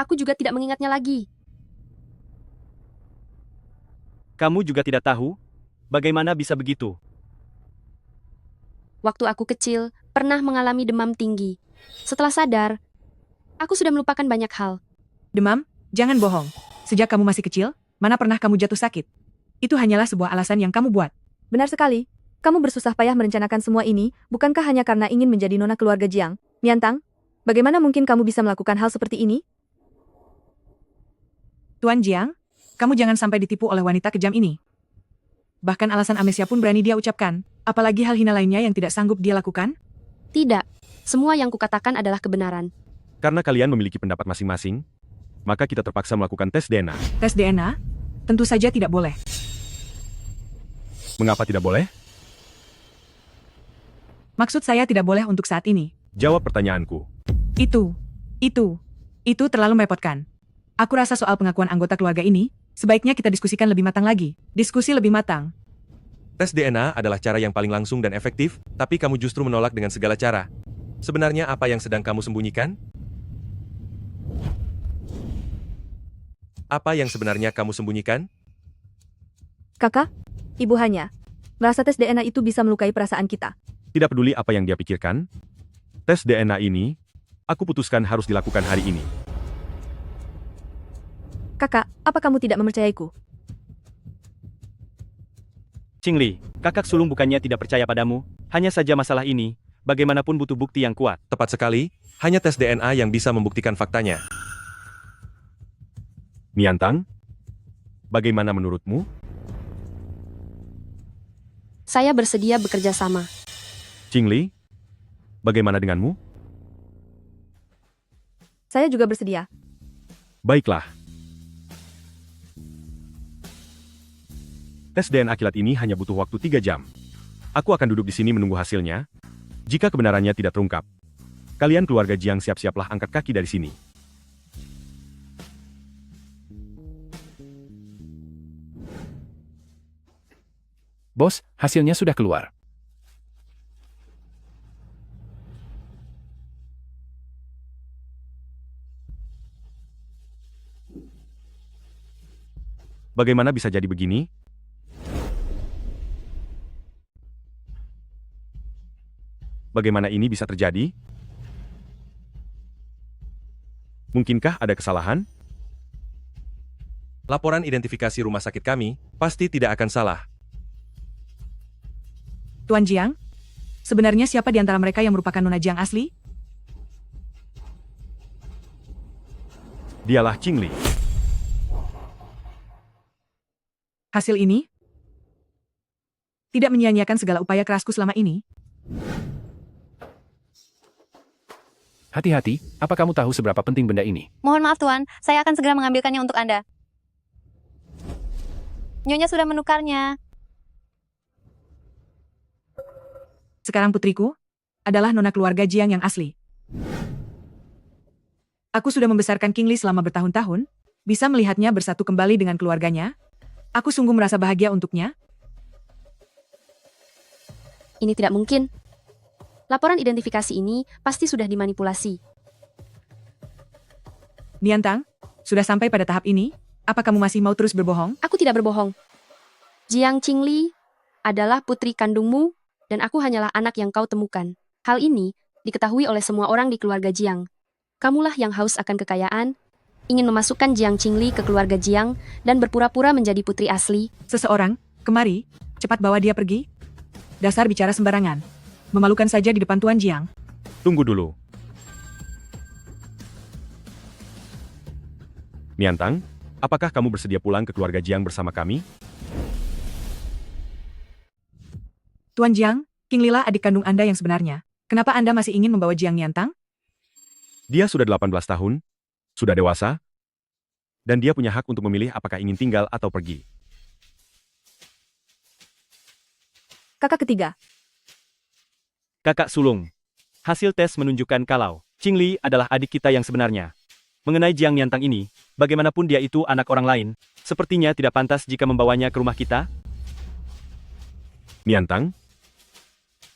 Aku juga tidak mengingatnya lagi. Kamu juga tidak tahu? Bagaimana bisa begitu? Waktu aku kecil, pernah mengalami demam tinggi. Setelah sadar, aku sudah melupakan banyak hal. Demam? Jangan bohong. Sejak kamu masih kecil, mana pernah kamu jatuh sakit? Itu hanyalah sebuah alasan yang kamu buat. Benar sekali. Kamu bersusah payah merencanakan semua ini, bukankah hanya karena ingin menjadi nona keluarga Jiang? Niantang, bagaimana mungkin kamu bisa melakukan hal seperti ini? Tuan Jiang, kamu jangan sampai ditipu oleh wanita kejam ini. Bahkan alasan amnesia pun berani dia ucapkan, apalagi hal hina lainnya yang tidak sanggup dia lakukan? Tidak. Semua yang kukatakan adalah kebenaran. Karena kalian memiliki pendapat masing-masing, maka kita terpaksa melakukan tes DNA. Tes DNA? Tentu saja tidak boleh. Mengapa tidak boleh? Maksud saya tidak boleh untuk saat ini. Jawab pertanyaanku. Itu terlalu merepotkan. Aku rasa soal pengakuan anggota keluarga ini, sebaiknya kita diskusikan lebih matang lagi. Diskusi lebih matang. Tes DNA adalah cara yang paling langsung dan efektif, tapi kamu justru menolak dengan segala cara. Sebenarnya apa yang sedang kamu sembunyikan? Apa yang sebenarnya kamu sembunyikan? Kakak, ibu hanya merasa tes DNA itu bisa melukai perasaan kita. Tidak peduli apa yang dia pikirkan, tes DNA ini, aku putuskan harus dilakukan hari ini. Kakak, apa kamu tidak mempercayaiku? Qingli, kakak sulung bukannya tidak percaya padamu, hanya saja masalah ini, bagaimanapun butuh bukti yang kuat. Tepat sekali, hanya tes DNA yang bisa membuktikan faktanya. Niantang, bagaimana menurutmu? Saya bersedia bekerja sama. Qingli, bagaimana denganmu? Saya juga bersedia. Baiklah. Tes DNA kilat ini hanya butuh waktu 3 jam. Aku akan duduk di sini menunggu hasilnya. Jika kebenarannya tidak terungkap, kalian keluarga Jiang siap-siaplah angkat kaki dari sini. Bos, hasilnya sudah keluar. Bagaimana bisa jadi begini? Bagaimana ini bisa terjadi? Mungkinkah ada kesalahan? Laporan identifikasi rumah sakit kami pasti tidak akan salah. Tuan Jiang, sebenarnya siapa di antara mereka yang merupakan nona Jiang asli? Dialah Qingli. Hasil ini tidak menyia-nyiakan segala upaya kerasku selama ini. Hati-hati, apa kamu tahu seberapa penting benda ini? Mohon maaf Tuan, saya akan segera mengambilkannya untuk Anda. Nyonya sudah menukarnya. Sekarang putriku adalah nona keluarga Jiang yang asli. Aku sudah membesarkan Qingli selama bertahun-tahun, bisa melihatnya bersatu kembali dengan keluarganya. Aku sungguh merasa bahagia untuknya. Ini tidak mungkin. Laporan identifikasi ini pasti sudah dimanipulasi. Niantang, sudah sampai pada tahap ini, apa kamu masih mau terus berbohong? Aku tidak berbohong. Jiang Qingli adalah putri kandungmu, dan aku hanyalah anak yang kau temukan. Hal ini diketahui oleh semua orang di keluarga Jiang. Kamulah yang haus akan kekayaan, ingin memasukkan Jiang Qingli ke keluarga Jiang, dan berpura-pura menjadi putri asli. Seseorang, kemari, cepat bawa dia pergi. Dasar bicara sembarangan. Memalukan saja di depan Tuan Jiang. Tunggu dulu. Niantang, apakah kamu bersedia pulang ke keluarga Jiang bersama kami? Tuan Jiang, Qinglilah adik kandung Anda yang sebenarnya. Kenapa Anda masih ingin membawa Jiang Niantang? Dia sudah 18 tahun, sudah dewasa. Dan dia punya hak untuk memilih apakah ingin tinggal atau pergi. Kakak ketiga. Kakak sulung. Hasil tes menunjukkan kalau Qingli adalah adik kita yang sebenarnya. Mengenai Jiang Niantang ini, bagaimanapun dia itu anak orang lain, sepertinya tidak pantas jika membawanya ke rumah kita. Niantang?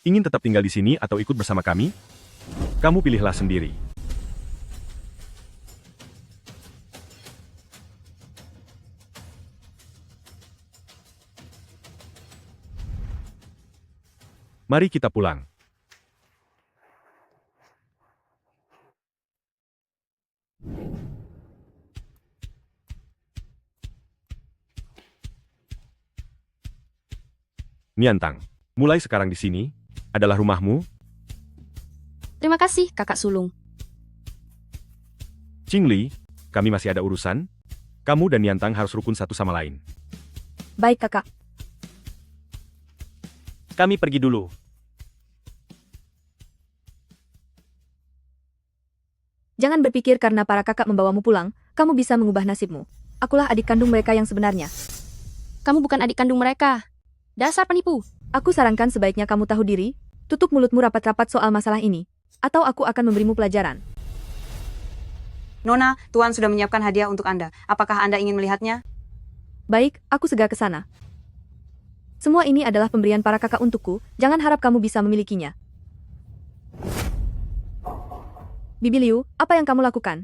Ingin tetap tinggal di sini atau ikut bersama kami? Kamu pilihlah sendiri. Mari kita pulang. Niantang, mulai sekarang di sini adalah rumahmu. Terima kasih, kakak sulung. Qingli, kami masih ada urusan. Kamu dan Niantang harus rukun satu sama lain. Baik kakak. Kami pergi dulu. Jangan berpikir karena para kakak membawamu pulang, kamu bisa mengubah nasibmu. Akulah adik kandung mereka yang sebenarnya. Kamu bukan adik kandung mereka. Dasar penipu. Aku sarankan sebaiknya kamu tahu diri, tutup mulutmu rapat-rapat soal masalah ini, atau aku akan memberimu pelajaran. Nona, Tuan sudah menyiapkan hadiah untuk Anda. Apakah Anda ingin melihatnya? Baik, aku segera ke sana. Semua ini adalah pemberian para kakak untukku, jangan harap kamu bisa memilikinya. Bibi Liu, apa yang kamu lakukan?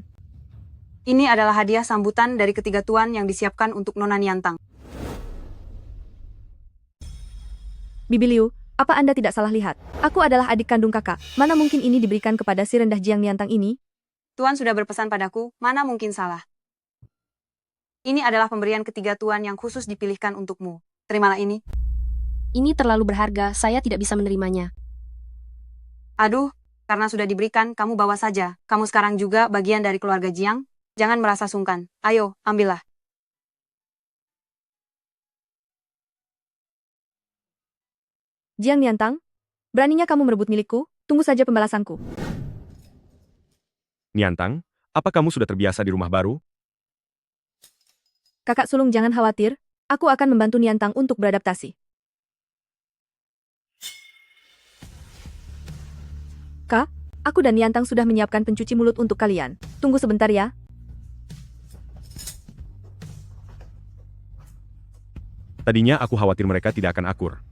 Ini adalah hadiah sambutan dari ketiga Tuan yang disiapkan untuk Nona Niantang. Bibi Liu, apa Anda tidak salah lihat? Aku adalah adik kandung kakak, mana mungkin ini diberikan kepada si rendah Jiang Niantang ini? Tuan sudah berpesan padaku, mana mungkin salah. Ini adalah pemberian ketiga Tuan yang khusus dipilihkan untukmu. Terimalah ini. Ini terlalu berharga, saya tidak bisa menerimanya. Aduh, karena sudah diberikan, kamu bawa saja. Kamu sekarang juga bagian dari keluarga Jiang. Jangan merasa sungkan. Ayo, ambillah. Jiang Niantang, beraninya kamu merebut milikku? Tunggu saja pembalasanku. Niantang, apa kamu sudah terbiasa di rumah baru? Kakak sulung jangan khawatir, aku akan membantu Niantang untuk beradaptasi. Kak, aku dan Niantang sudah menyiapkan pencuci mulut untuk kalian. Tunggu sebentar ya. Tadinya aku khawatir mereka tidak akan akur.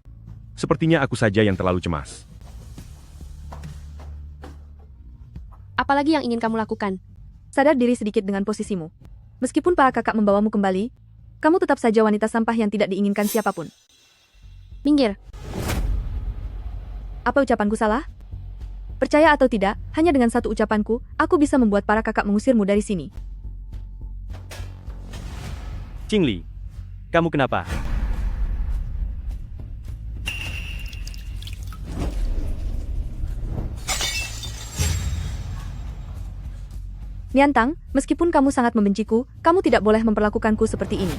Sepertinya aku saja yang terlalu cemas. Apalagi yang ingin kamu lakukan? Sadar diri sedikit dengan posisimu. Meskipun para kakak membawamu kembali, kamu tetap saja wanita sampah yang tidak diinginkan siapapun. Minggir. Apa ucapanku salah? Percaya atau tidak, hanya dengan satu ucapanku, aku bisa membuat para kakak mengusirmu dari sini. Qingli, kamu kenapa? Niantang, meskipun kamu sangat membenciku, kamu tidak boleh memperlakukanku seperti ini.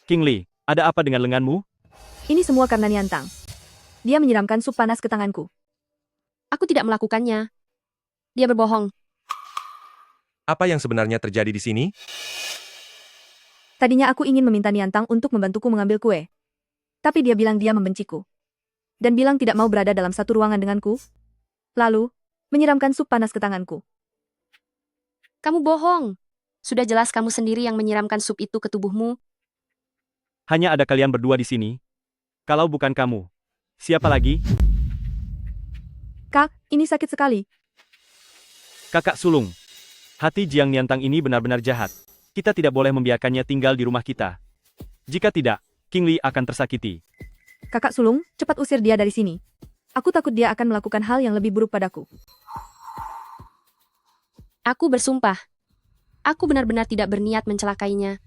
Qingli, ada apa dengan lenganmu? Ini semua karena Niantang. Dia menyiramkan sup panas ke tanganku. Aku tidak melakukannya. Dia berbohong. Apa yang sebenarnya terjadi di sini? Tadinya aku ingin meminta Niantang untuk membantuku mengambil kue. Tapi dia bilang dia membenciku. Dan bilang tidak mau berada dalam satu ruangan denganku. Lalu, menyiramkan sup panas ke tanganku. Kamu bohong. Sudah jelas kamu sendiri yang menyiramkan sup itu ke tubuhmu. Hanya ada kalian berdua di sini. Kalau bukan kamu, siapa lagi? Kak, ini sakit sekali. Kakak sulung. Hati Jiang Niantang ini benar-benar jahat. Kita tidak boleh membiarkannya tinggal di rumah kita. Jika tidak, Qingli akan tersakiti. Kakak sulung, cepat usir dia dari sini. Aku takut dia akan melakukan hal yang lebih buruk padaku. Aku bersumpah. Aku benar-benar tidak berniat mencelakainya.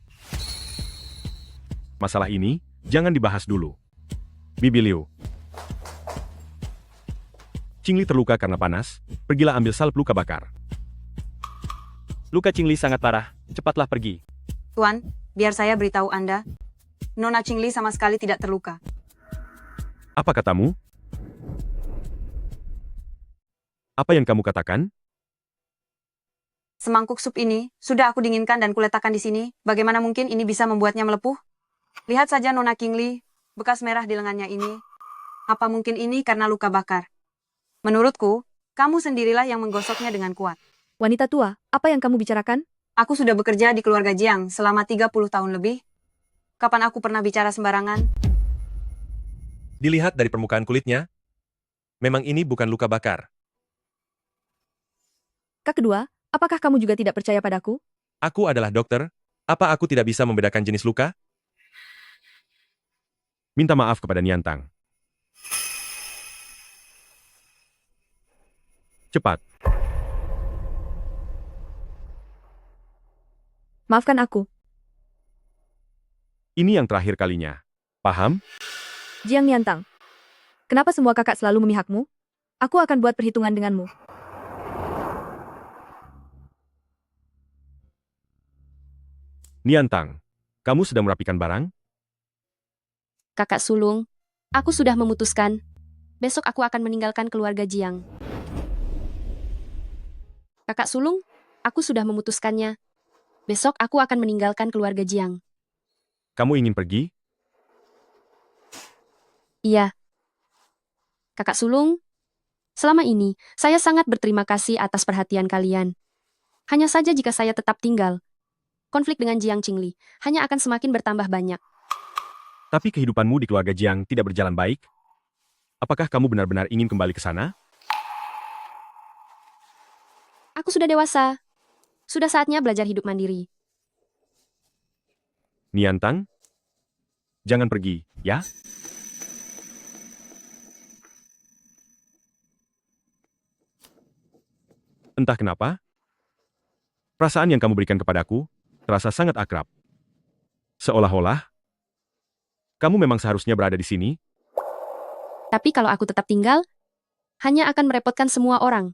Masalah ini, jangan dibahas dulu. Bibi Liu. Qingli terluka karena panas, pergilah ambil salep luka bakar. Luka Qingli sangat parah, cepatlah pergi. Tuan, biar saya beritahu Anda. Nona Qingli sama sekali tidak terluka. Apa katamu? Apa yang kamu katakan? Semangkuk sup ini sudah aku dinginkan dan kuletakkan di sini. Bagaimana mungkin ini bisa membuatnya melepuh? Lihat saja Nona Kingli, bekas merah di lengannya ini. Apa mungkin ini karena luka bakar? Menurutku, kamu sendirilah yang menggosoknya dengan kuat. Wanita tua, apa yang kamu bicarakan? Aku sudah bekerja di keluarga Jiang selama 30 tahun lebih. Kapan aku pernah bicara sembarangan? Dilihat dari permukaan kulitnya, memang ini bukan luka bakar. Kak kedua, apakah kamu juga tidak percaya padaku? Aku adalah dokter, apa aku tidak bisa membedakan jenis luka? Minta maaf kepada Niantang. Cepat. Maafkan aku. Ini yang terakhir kalinya. Paham? Jiang Niantang. Kenapa semua kakak selalu memihakmu? Aku akan buat perhitungan denganmu. Niantang, kamu sedang merapikan barang? Kakak sulung, aku sudah memutuskan. Besok aku akan meninggalkan keluarga Jiang. Kakak sulung, aku sudah memutuskannya. Besok aku akan meninggalkan keluarga Jiang. Kamu ingin pergi? Iya. Kakak sulung, selama ini saya sangat berterima kasih atas perhatian kalian. Hanya saja jika saya tetap tinggal, konflik dengan Jiang Qingli hanya akan semakin bertambah banyak. Tapi kehidupanmu di keluarga Jiang tidak berjalan baik? Apakah kamu benar-benar ingin kembali ke sana? Aku sudah dewasa. Sudah saatnya belajar hidup mandiri. Niantang? Jangan pergi, ya? Entah kenapa, perasaan yang kamu berikan kepadaku terasa sangat akrab. Seolah-olah, kamu memang seharusnya berada di sini. Tapi kalau aku tetap tinggal, hanya akan merepotkan semua orang.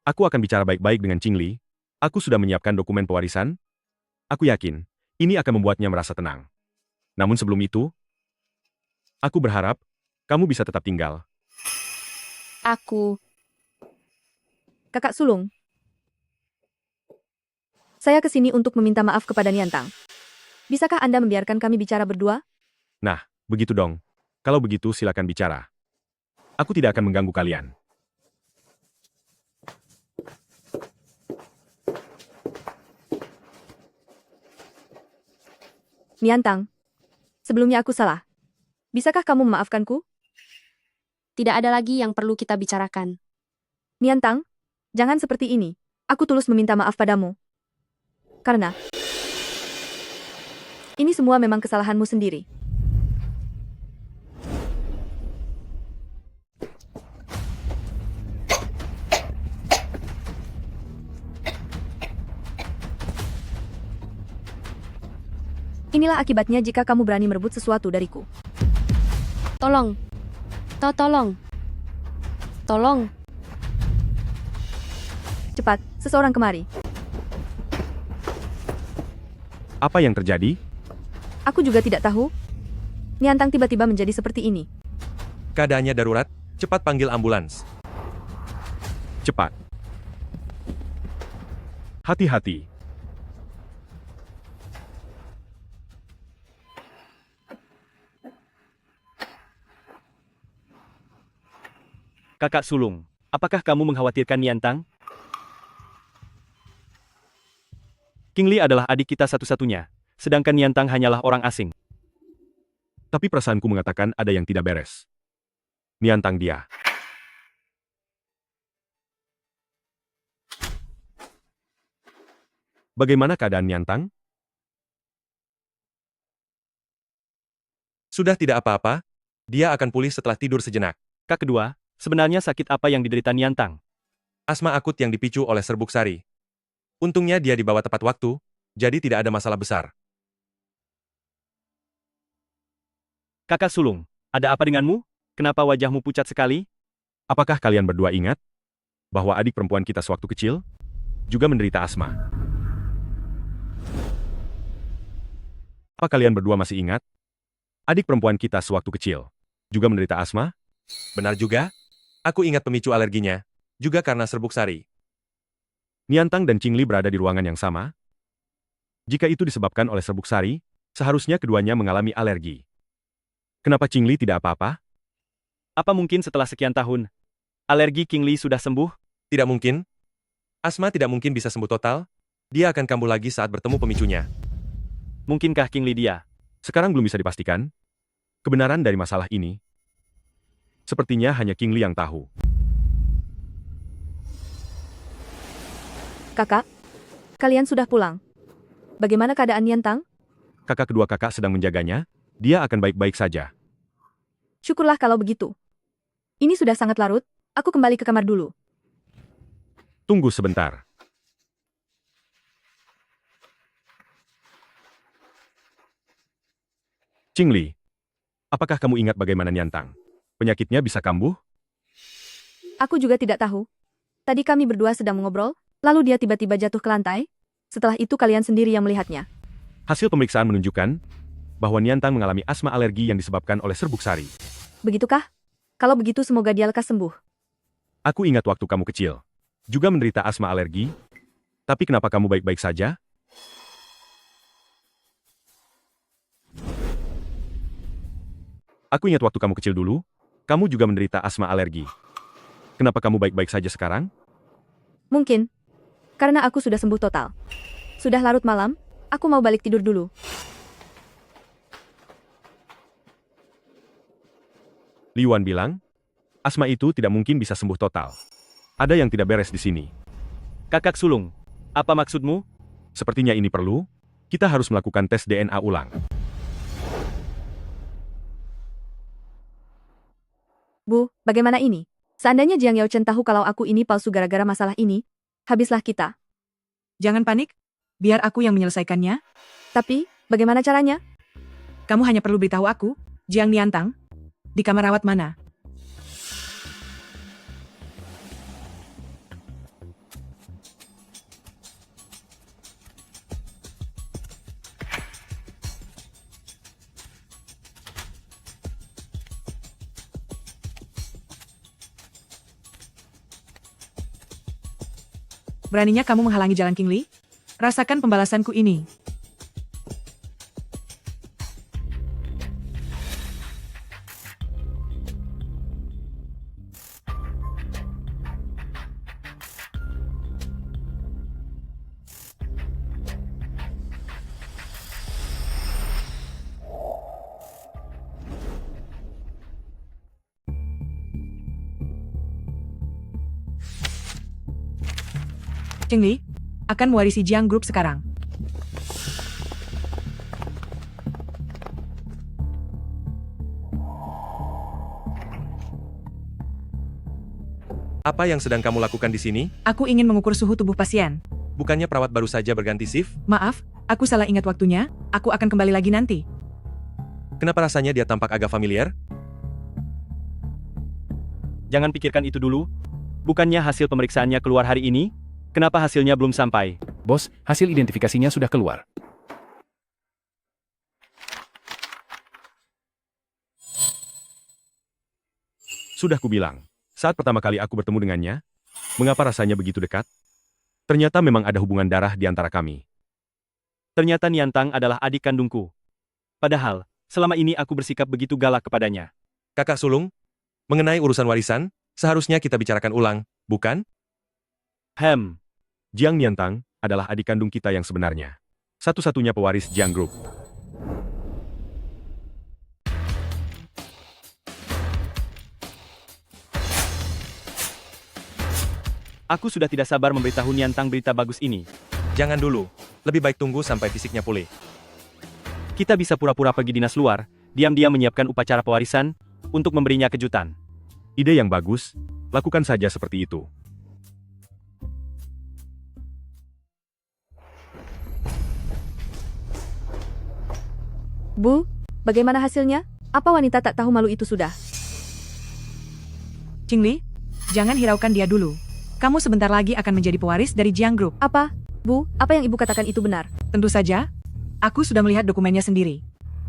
Aku akan bicara baik-baik dengan Qingli. Aku sudah menyiapkan dokumen pewarisan. Aku yakin, ini akan membuatnya merasa tenang. Namun sebelum itu, aku berharap kamu bisa tetap tinggal. Aku, Kakak sulung. Saya ke sini untuk meminta maaf kepada Niantang. Bisakah Anda membiarkan kami bicara berdua? Nah, begitu dong. Kalau begitu silakan bicara. Aku tidak akan mengganggu kalian. Niantang. Sebelumnya aku salah. Bisakah kamu memaafkanku? tidak ada lagi yang perlu kita bicarakan. Niantang, jangan seperti ini. Aku tulus meminta maaf padamu. Karena ini semua memang kesalahanmu sendiri. Inilah akibatnya jika kamu berani merebut sesuatu dariku. Tolong. Tolong. Tolong. Cepat, seseorang kemari. Apa yang terjadi? Aku juga tidak tahu. Niantang tiba-tiba menjadi seperti ini. Keadaannya darurat, cepat panggil ambulans. Cepat. Hati-hati. Kakak sulung, apakah kamu mengkhawatirkan Niantang? Qingli adalah adik kita satu-satunya, sedangkan Niantang hanyalah orang asing. Tapi perasaanku mengatakan ada yang tidak beres. Niantang dia. Bagaimana keadaan Niantang? Sudah tidak apa-apa, dia akan pulih setelah tidur sejenak. Kak kedua, sebenarnya sakit apa yang diderita Niantang? Asma akut yang dipicu oleh serbuk sari. Untungnya dia dibawa tepat waktu, jadi tidak ada masalah besar. Kakak sulung, ada apa denganmu? Kenapa wajahmu pucat sekali? Apakah kalian berdua ingat bahwa adik perempuan kita sewaktu kecil juga menderita asma? Apa kalian berdua masih ingat? Adik perempuan kita sewaktu kecil juga menderita asma? Benar juga. Aku ingat pemicu alerginya, juga karena serbuk sari. Niantang dan Qingli berada di ruangan yang sama. Jika itu disebabkan oleh serbuk sari, seharusnya keduanya mengalami alergi. Kenapa Qingli tidak apa-apa? Apa mungkin setelah sekian tahun, alergi Qingli sudah sembuh? Tidak mungkin. Asma tidak mungkin bisa sembuh total. Dia akan kambuh lagi saat bertemu pemicunya. Mungkinkah Qingli dia? Sekarang belum bisa dipastikan. Kebenaran dari masalah ini, sepertinya hanya Qingli yang tahu. Kakak, kalian sudah pulang. Bagaimana keadaan Niantang? Kedua kakak sedang menjaganya, dia akan baik-baik saja. Syukurlah kalau begitu. Ini sudah sangat larut, aku kembali ke kamar dulu. Tunggu sebentar. Qingli, apakah kamu ingat bagaimana Niantang? Penyakitnya bisa kambuh? Aku juga tidak tahu. Tadi kami berdua sedang mengobrol, lalu dia tiba-tiba jatuh ke lantai. Setelah itu kalian sendiri yang melihatnya. Hasil pemeriksaan menunjukkan bahwa Niantang mengalami asma alergi yang disebabkan oleh serbuk sari. Begitukah? Kalau begitu semoga dia lekas sembuh. Aku ingat waktu kamu kecil, juga menderita asma alergi. Tapi kenapa kamu baik-baik saja? Aku ingat waktu kamu kecil dulu, kamu juga menderita asma alergi. Kenapa kamu baik-baik saja sekarang? Mungkin. Karena aku sudah sembuh total. Sudah larut malam, aku mau balik tidur dulu. Liuan bilang, asma itu tidak mungkin bisa sembuh total. Ada yang tidak beres di sini. Kakak sulung, apa maksudmu? Sepertinya ini perlu, kita harus melakukan tes DNA ulang. Bu, bagaimana ini? Seandainya Jiang Yaochen tahu kalau aku ini palsu gara-gara masalah ini, habislah kita. Jangan panik. Biar aku yang menyelesaikannya. Tapi, bagaimana caranya? Kamu hanya perlu beritahu aku, Jiang Niantang. Di kamar rawat mana? Beraninya kamu menghalangi jalan Qingli? Rasakan pembalasanku ini. Qingli akan mewarisi Jiang Group sekarang. Apa yang sedang kamu lakukan di sini? Aku ingin mengukur suhu tubuh pasien. Bukannya perawat baru saja berganti shift? Maaf, aku salah ingat waktunya. Aku akan kembali lagi nanti. Kenapa rasanya dia tampak agak familiar? Jangan pikirkan itu dulu. Bukannya hasil pemeriksaannya keluar hari ini? Kenapa hasilnya belum sampai? Bos, hasil identifikasinya sudah keluar. Sudah kubilang, saat pertama kali aku bertemu dengannya, mengapa rasanya begitu dekat? Ternyata memang ada hubungan darah di antara kami. Ternyata Niantang adalah adik kandungku. Padahal, selama ini aku bersikap begitu galak kepadanya. Kakak sulung, mengenai urusan warisan, seharusnya kita bicarakan ulang, bukan? Jiang Niantang adalah adik kandung kita yang sebenarnya. Satu-satunya pewaris Jiang Group. Aku sudah tidak sabar memberitahu Niantang berita bagus ini. Jangan dulu. Lebih baik tunggu sampai fisiknya pulih. Kita bisa pura-pura pergi dinas luar, diam-diam menyiapkan upacara pewarisan, untuk memberinya kejutan. Ide yang bagus, lakukan saja seperti itu. Bu, bagaimana hasilnya? Apa wanita tak tahu malu itu sudah? Qingli, jangan hiraukan dia dulu. Kamu sebentar lagi akan menjadi pewaris dari Jiang Group. Apa? Bu, apa yang ibu katakan itu benar? Tentu saja. Aku sudah melihat dokumennya sendiri.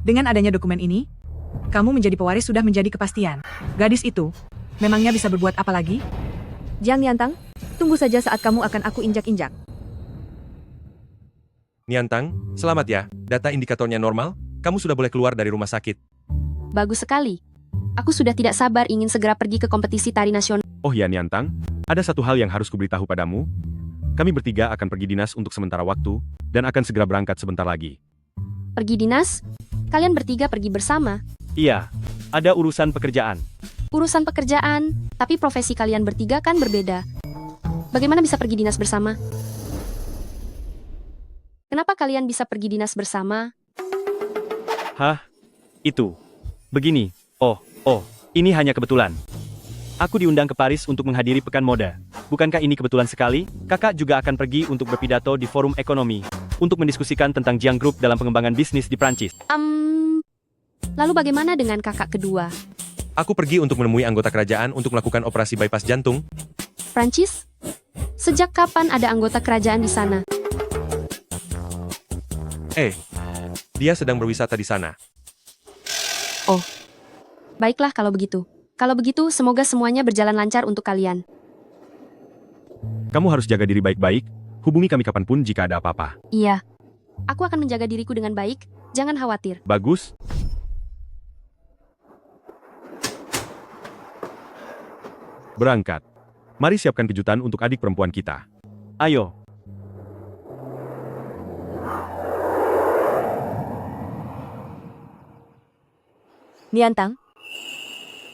Dengan adanya dokumen ini, Kamu menjadi pewaris sudah menjadi kepastian. Gadis itu, memangnya bisa berbuat apa lagi? Jiang Niantang, tunggu saja saat kamu akan aku injak-injak. Niantang, selamat ya. Data indikatornya normal, kamu sudah boleh keluar dari rumah sakit. Bagus sekali. Aku sudah tidak sabar ingin segera pergi ke kompetisi tari nasional. Oh ya Niantang, ada satu hal yang harus kuberitahu padamu. Kami bertiga akan pergi dinas untuk sementara waktu, dan akan segera berangkat sebentar lagi. Pergi dinas? Kalian bertiga pergi bersama. Iya, ada urusan pekerjaan. Urusan pekerjaan, tapi profesi kalian bertiga kan berbeda. Bagaimana bisa pergi dinas bersama? Kenapa kalian bisa pergi dinas bersama? Hah? Itu. Begini. Oh, ini hanya kebetulan. Aku diundang ke Paris untuk menghadiri Pekan Mode. Bukankah ini kebetulan sekali? Kakak juga akan pergi untuk berpidato di forum ekonomi, untuk mendiskusikan tentang Jiang Group dalam pengembangan bisnis di Prancis. Lalu bagaimana dengan kakak kedua? Aku pergi untuk menemui anggota kerajaan untuk melakukan operasi bypass jantung. Prancis? Sejak kapan ada anggota kerajaan di sana? Dia sedang berwisata di sana. Oh, baiklah kalau begitu. Kalau begitu, semoga semuanya berjalan lancar untuk kalian. Kamu harus jaga diri baik-baik, hubungi kami kapanpun jika ada apa-apa. Iya. Aku akan menjaga diriku dengan baik, jangan khawatir. Bagus? Berangkat. Mari siapkan kejutan untuk adik perempuan kita. Ayo. Niantang,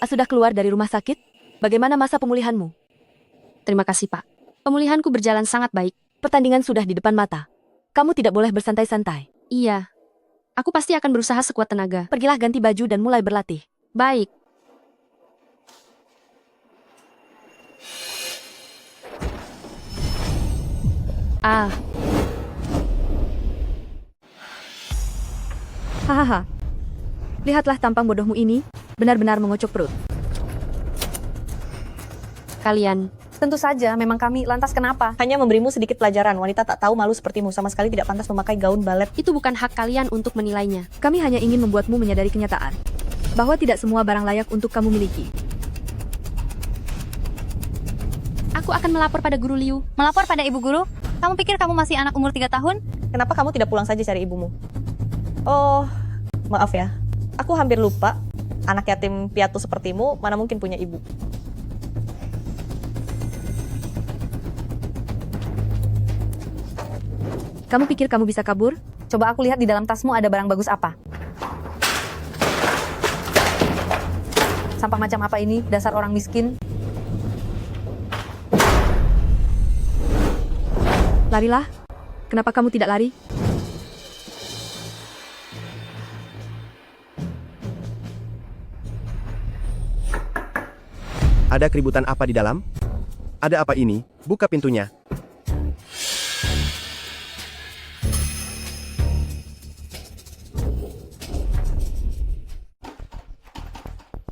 sudah keluar dari rumah sakit? Bagaimana masa pemulihanmu? Terima kasih, Pak. Pemulihanku berjalan sangat baik. Pertandingan sudah di depan mata. Kamu tidak boleh bersantai-santai. Iya. Aku pasti akan berusaha sekuat tenaga. Pergilah ganti baju dan mulai berlatih. Baik. Hahaha. Lihatlah tampang bodohmu ini, benar-benar mengocok perut. Kalian. Tentu saja, memang kami. Lantas kenapa? Hanya memberimu sedikit pelajaran. Wanita tak tahu malu sepertimu sama sekali tidak pantas memakai gaun balet. Itu bukan hak kalian untuk menilainya. Kami hanya ingin membuatmu menyadari kenyataan bahwa tidak semua barang layak untuk kamu miliki. Aku akan melapor pada Guru Liu. Melapor pada ibu guru? Kamu pikir kamu masih anak umur 3 tahun? Kenapa kamu tidak pulang saja cari ibumu? Oh, maaf ya. Aku hampir lupa. Anak yatim piatu sepertimu, mana mungkin punya ibu. Kamu pikir kamu bisa kabur? Coba aku lihat di dalam tasmu ada barang bagus apa. Sampah macam apa ini? Dasar orang miskin. Larilah. Kenapa kamu tidak lari? Ada keributan apa di dalam? Ada apa ini? Buka pintunya.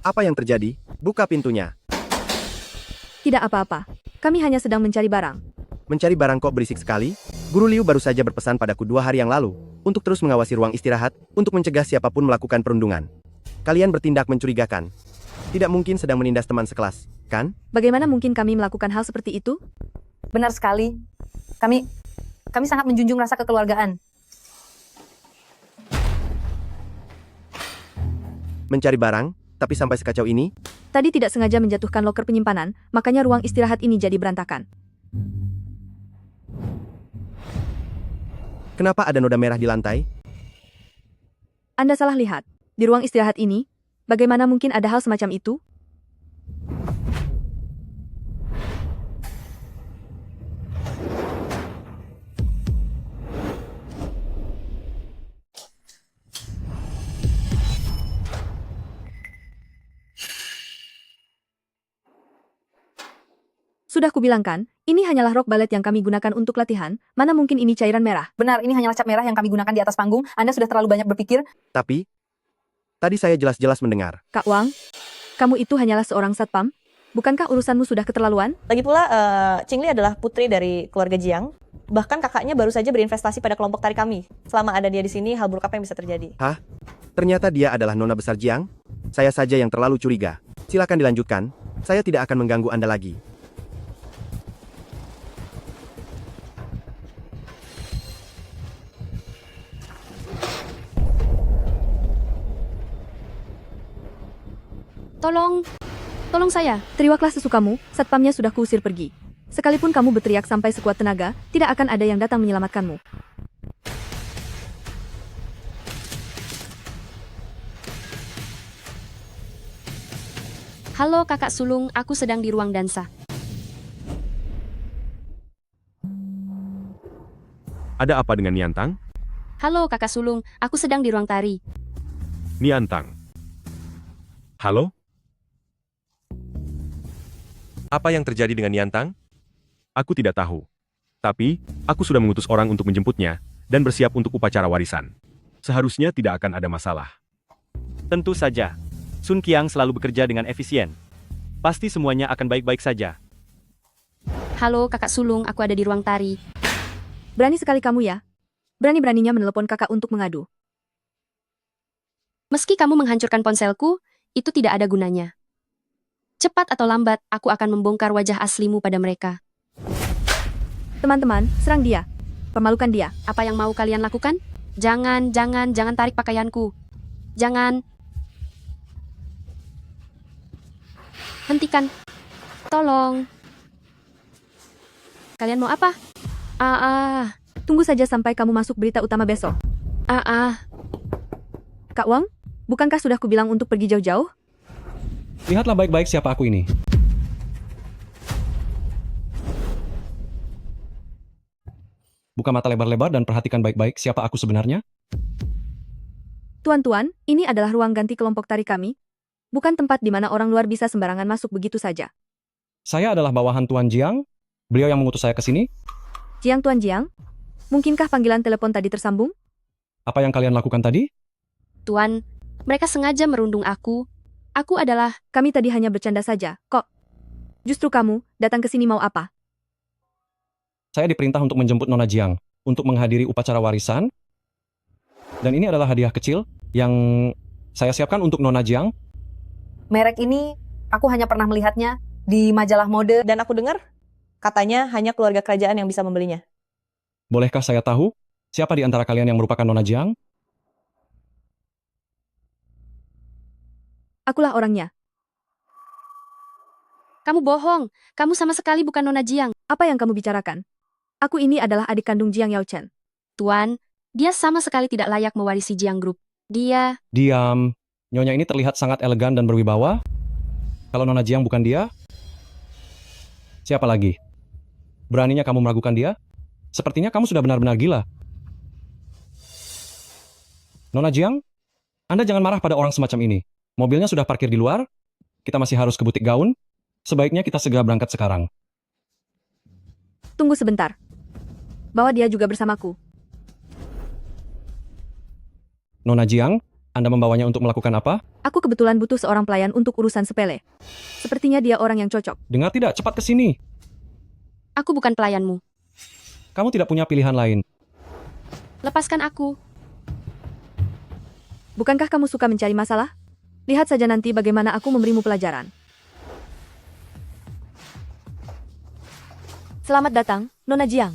Apa yang terjadi? Buka pintunya. Tidak apa-apa. Kami hanya sedang mencari barang. Mencari barang kok berisik sekali? Guru Liu baru saja berpesan padaku 2 hari yang lalu, untuk terus mengawasi ruang istirahat, untuk mencegah siapapun melakukan perundungan. Kalian bertindak mencurigakan. Tidak mungkin sedang menindas teman sekelas, kan? Bagaimana mungkin kami melakukan hal seperti itu? Benar sekali. Kami sangat menjunjung rasa kekeluargaan. Mencari barang, tapi sampai sekacau ini? Tadi tidak sengaja menjatuhkan loker penyimpanan, makanya ruang istirahat ini jadi berantakan. Kenapa ada noda merah di lantai? Anda salah lihat. Di ruang istirahat ini, bagaimana mungkin ada hal semacam itu? Sudah kubilangkan, ini hanyalah rok balet yang kami gunakan untuk latihan, mana mungkin ini cairan merah. Benar, ini hanyalah cat merah yang kami gunakan di atas panggung. Anda sudah terlalu banyak berpikir. Tapi, tadi saya jelas-jelas mendengar. Kak Wang, kamu itu hanyalah seorang satpam? Bukankah urusanmu sudah keterlaluan? Lagi pula, Qingli adalah putri dari keluarga Jiang. Bahkan kakaknya baru saja berinvestasi pada kelompok tari kami. Selama ada dia di sini, hal buruk apa yang bisa terjadi? Hah? Ternyata dia adalah nona besar Jiang? Saya saja yang terlalu curiga. Silakan dilanjutkan, saya tidak akan mengganggu Anda lagi. Tolong saya. Teriaklah sesukamu, satpamnya sudah kuusir pergi. Sekalipun kamu berteriak sampai sekuat tenaga, tidak akan ada yang datang menyelamatkanmu. Halo kakak sulung, aku sedang di ruang dansa. Ada apa dengan Niantang? Halo kakak sulung, aku sedang di ruang tari. Niantang. Halo? Apa yang terjadi dengan Niantang? Aku tidak tahu. Tapi, aku sudah mengutus orang untuk menjemputnya, dan bersiap untuk upacara warisan. Seharusnya tidak akan ada masalah. Tentu saja. Sun Qiang selalu bekerja dengan efisien. Pasti semuanya akan baik-baik saja. Halo kakak sulung, aku ada di ruang tari. Berani sekali kamu ya. Berani-beraninya menelepon kakak untuk mengadu. Meski kamu menghancurkan ponselku, itu tidak ada gunanya. Cepat atau lambat, aku akan membongkar wajah aslimu pada mereka. Teman-teman, serang dia. Permalukan dia. Apa yang mau kalian lakukan? Jangan tarik pakaianku. Jangan. Hentikan. Tolong. Kalian mau apa? Tunggu saja sampai kamu masuk berita utama besok. Kak Wang, bukankah sudah kubilang untuk pergi jauh-jauh? Lihatlah baik-baik siapa aku ini. Buka mata lebar-lebar dan perhatikan baik-baik siapa aku sebenarnya. Tuan-tuan, ini adalah ruang ganti kelompok tari kami. Bukan tempat di mana orang luar bisa sembarangan masuk begitu saja. Saya adalah bawahan Tuan Jiang. Beliau yang mengutus saya ke sini. Jiang, Tuan Jiang, mungkinkah panggilan telepon tadi tersambung? Apa yang kalian lakukan tadi? Tuan, mereka sengaja merundung aku. Kami tadi hanya bercanda saja, kok. Justru kamu, datang ke sini mau apa? Saya diperintah untuk menjemput Nona Jiang, untuk menghadiri upacara warisan. Dan ini adalah hadiah kecil yang saya siapkan untuk Nona Jiang. Merek ini, aku hanya pernah melihatnya di majalah mode. Dan aku dengar, katanya hanya keluarga kerajaan yang bisa membelinya. Bolehkah saya tahu, siapa di antara kalian yang merupakan Nona Jiang? Akulah orangnya. Kamu bohong. Kamu sama sekali bukan Nona Jiang. Apa yang kamu bicarakan? Aku ini adalah adik kandung Jiang Yaochen. Tuan, dia sama sekali tidak layak mewarisi Jiang Group. Dia... Diam. Nyonya ini terlihat sangat elegan dan berwibawa. Kalau Nona Jiang bukan dia, siapa lagi? Beraninya kamu meragukan dia? Sepertinya kamu sudah benar-benar gila. Nona Jiang, Anda jangan marah pada orang semacam ini. Mobilnya sudah parkir di luar, kita masih harus ke butik gaun, sebaiknya kita segera berangkat sekarang. Tunggu sebentar. Bawa dia juga bersamaku. Nona Jiang, Anda membawanya untuk melakukan apa? Aku kebetulan butuh seorang pelayan untuk urusan sepele. Sepertinya dia orang yang cocok. Dengar tidak, cepat ke sini. Aku bukan pelayanmu. Kamu tidak punya pilihan lain. Lepaskan aku. Bukankah kamu suka mencari masalah? Lihat saja nanti bagaimana aku memberimu pelajaran. Selamat datang, Nona Jiang.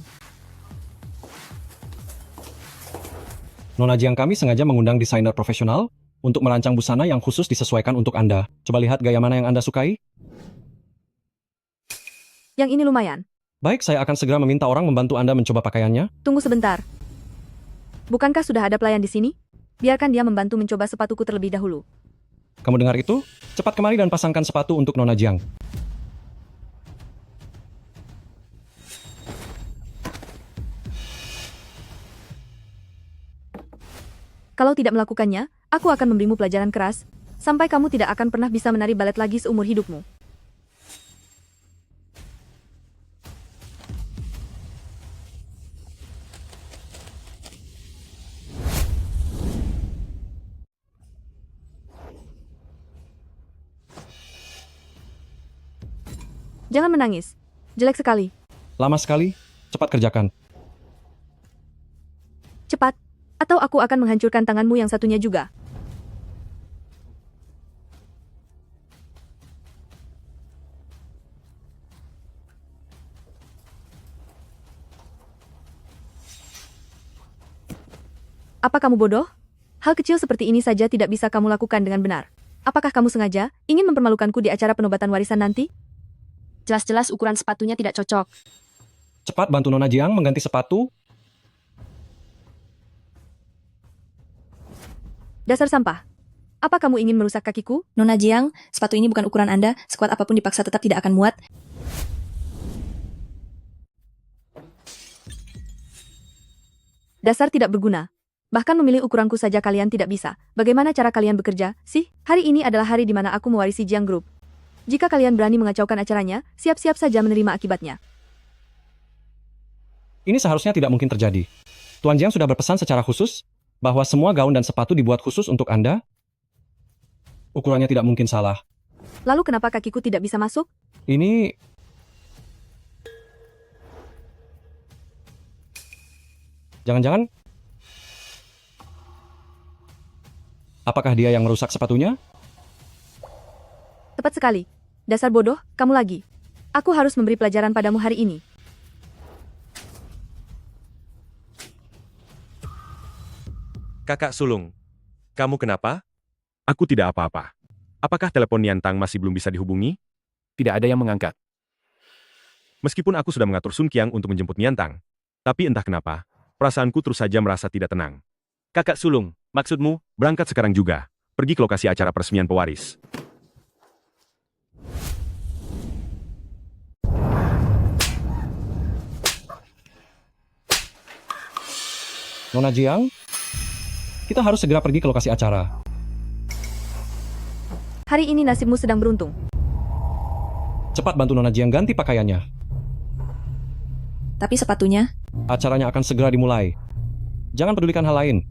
Nona Jiang kami sengaja mengundang desainer profesional untuk merancang busana yang khusus disesuaikan untuk Anda. Coba lihat gaya mana yang Anda sukai. Yang ini lumayan. Baik, saya akan segera meminta orang membantu Anda mencoba pakaiannya. Tunggu sebentar. Bukankah sudah ada pelayan di sini? Biarkan dia membantu mencoba sepatuku terlebih dahulu. Kamu dengar itu? Cepat kemari dan pasangkan sepatu untuk Nona Jiang. Kalau tidak melakukannya, aku akan memberimu pelajaran keras, sampai kamu tidak akan pernah bisa menari balet lagi seumur hidupmu. Jangan menangis. Jelek sekali. Lama sekali. Cepat kerjakan. Cepat. Atau aku akan menghancurkan tanganmu yang satunya juga. Apa kamu bodoh? Hal kecil seperti ini saja tidak bisa kamu lakukan dengan benar. Apakah kamu sengaja ingin mempermalukanku di acara penobatan warisan nanti? Jelas-jelas ukuran sepatunya tidak cocok. Cepat bantu Nona Jiang mengganti sepatu. Dasar sampah. Apa kamu ingin merusak kakiku? Nona Jiang, sepatu ini bukan ukuran Anda, sekuat apapun dipaksa tetap tidak akan muat. Dasar tidak berguna. Bahkan memilih ukuranku saja kalian tidak bisa. Bagaimana cara kalian bekerja, sih? Hari ini adalah hari di mana aku mewarisi Jiang Group. Jika kalian berani mengacaukan acaranya, siap-siap saja menerima akibatnya. Ini seharusnya tidak mungkin terjadi. Tuan Jiang sudah berpesan secara khusus bahwa semua gaun dan sepatu dibuat khusus untuk Anda. Ukurannya tidak mungkin salah. Lalu kenapa kakiku tidak bisa masuk? Ini... Jangan-jangan... Apakah dia yang merusak sepatunya? Tepat sekali. Dasar bodoh, kamu lagi. Aku harus memberi pelajaran padamu hari ini. Kakak sulung, kamu kenapa? Aku tidak apa-apa. Apakah telepon Niantang masih belum bisa dihubungi? Tidak ada yang mengangkat. Meskipun aku sudah mengatur Sun Qiang untuk menjemput Niantang, tapi entah kenapa, perasaanku terus saja merasa tidak tenang. Kakak sulung, maksudmu? Berangkat sekarang juga. Pergi ke lokasi acara peresmian pewaris. Nona Jiang, kita harus segera pergi ke lokasi acara. Hari ini nasibmu sedang beruntung. Cepat bantu Nona Jiang ganti pakaiannya. Tapi sepatunya, Acaranya akan segera dimulai. Jangan pedulikan hal lain.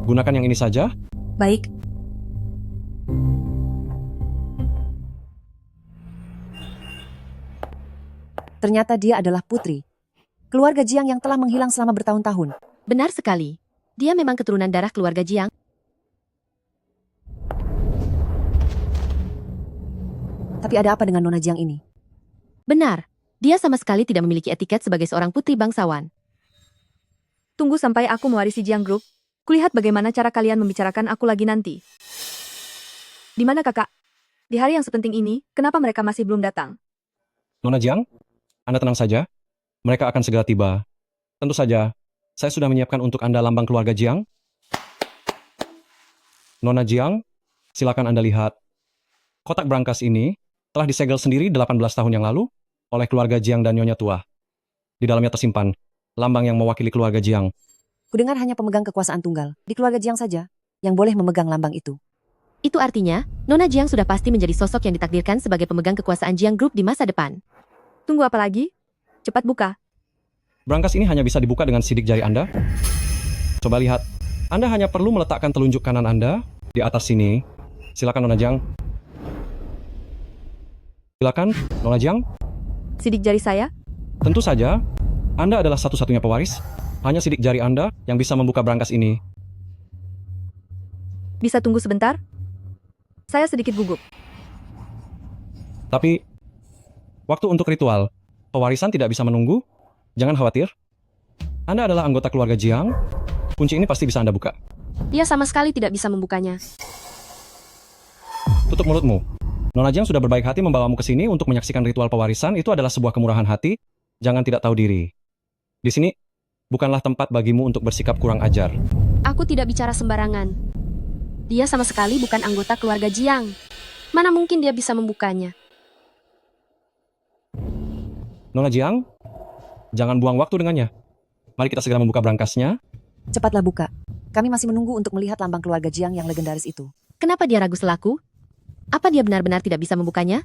Gunakan yang ini saja. baik. Ternyata dia adalah putri. Keluarga Jiang yang telah menghilang selama bertahun-tahun. Benar sekali. Dia memang keturunan darah keluarga Jiang. Tapi ada apa dengan Nona Jiang ini? Benar. Dia sama sekali tidak memiliki etiket sebagai seorang putri bangsawan. Tunggu sampai aku mewarisi Jiang Group. Kulihat bagaimana cara kalian membicarakan aku lagi nanti. Di mana kakak? Di hari yang sepenting ini, kenapa mereka masih belum datang? Nona Jiang, Anda tenang saja. Mereka akan segera tiba. Tentu saja, saya sudah menyiapkan untuk Anda lambang keluarga Jiang. Nona Jiang, silakan Anda lihat. Kotak brankas ini telah disegel sendiri 18 tahun yang lalu oleh keluarga Jiang dan Nyonya Tua. Di dalamnya tersimpan lambang yang mewakili keluarga Jiang. Kudengar hanya pemegang kekuasaan tunggal di keluarga Jiang saja yang boleh memegang lambang itu. Itu artinya, Nona Jiang sudah pasti menjadi sosok yang ditakdirkan sebagai pemegang kekuasaan Jiang Group di masa depan. Tunggu apa lagi? Cepat buka. Brankas ini hanya bisa dibuka dengan sidik jari Anda. Coba lihat. Anda hanya perlu meletakkan telunjuk kanan Anda di atas sini. Silakan Nona Jiang. Silakan Nona Jiang. Sidik jari saya? Tentu saja. Anda adalah satu-satunya pewaris. Hanya sidik jari Anda yang bisa membuka brankas ini. Bisa tunggu sebentar? Saya sedikit gugup. Tapi, waktu untuk ritual, pewarisan tidak bisa menunggu. Jangan khawatir. Anda adalah anggota keluarga Jiang. Kunci ini pasti bisa Anda buka. Dia sama sekali tidak bisa membukanya. Tutup mulutmu. Nona Jiang sudah berbaik hati membawamu ke sini untuk menyaksikan ritual pewarisan. Itu adalah sebuah kemurahan hati. Jangan tidak tahu diri. Di sini, bukanlah tempat bagimu untuk bersikap kurang ajar. Aku tidak bicara sembarangan. Dia sama sekali bukan anggota keluarga Jiang. Mana mungkin dia bisa membukanya? Nona Jiang, jangan buang waktu dengannya. Mari kita segera membuka brankasnya. Cepatlah buka. Kami masih menunggu untuk melihat lambang keluarga Jiang yang legendaris itu. Kenapa dia ragu selaku? Apa dia benar-benar tidak bisa membukanya?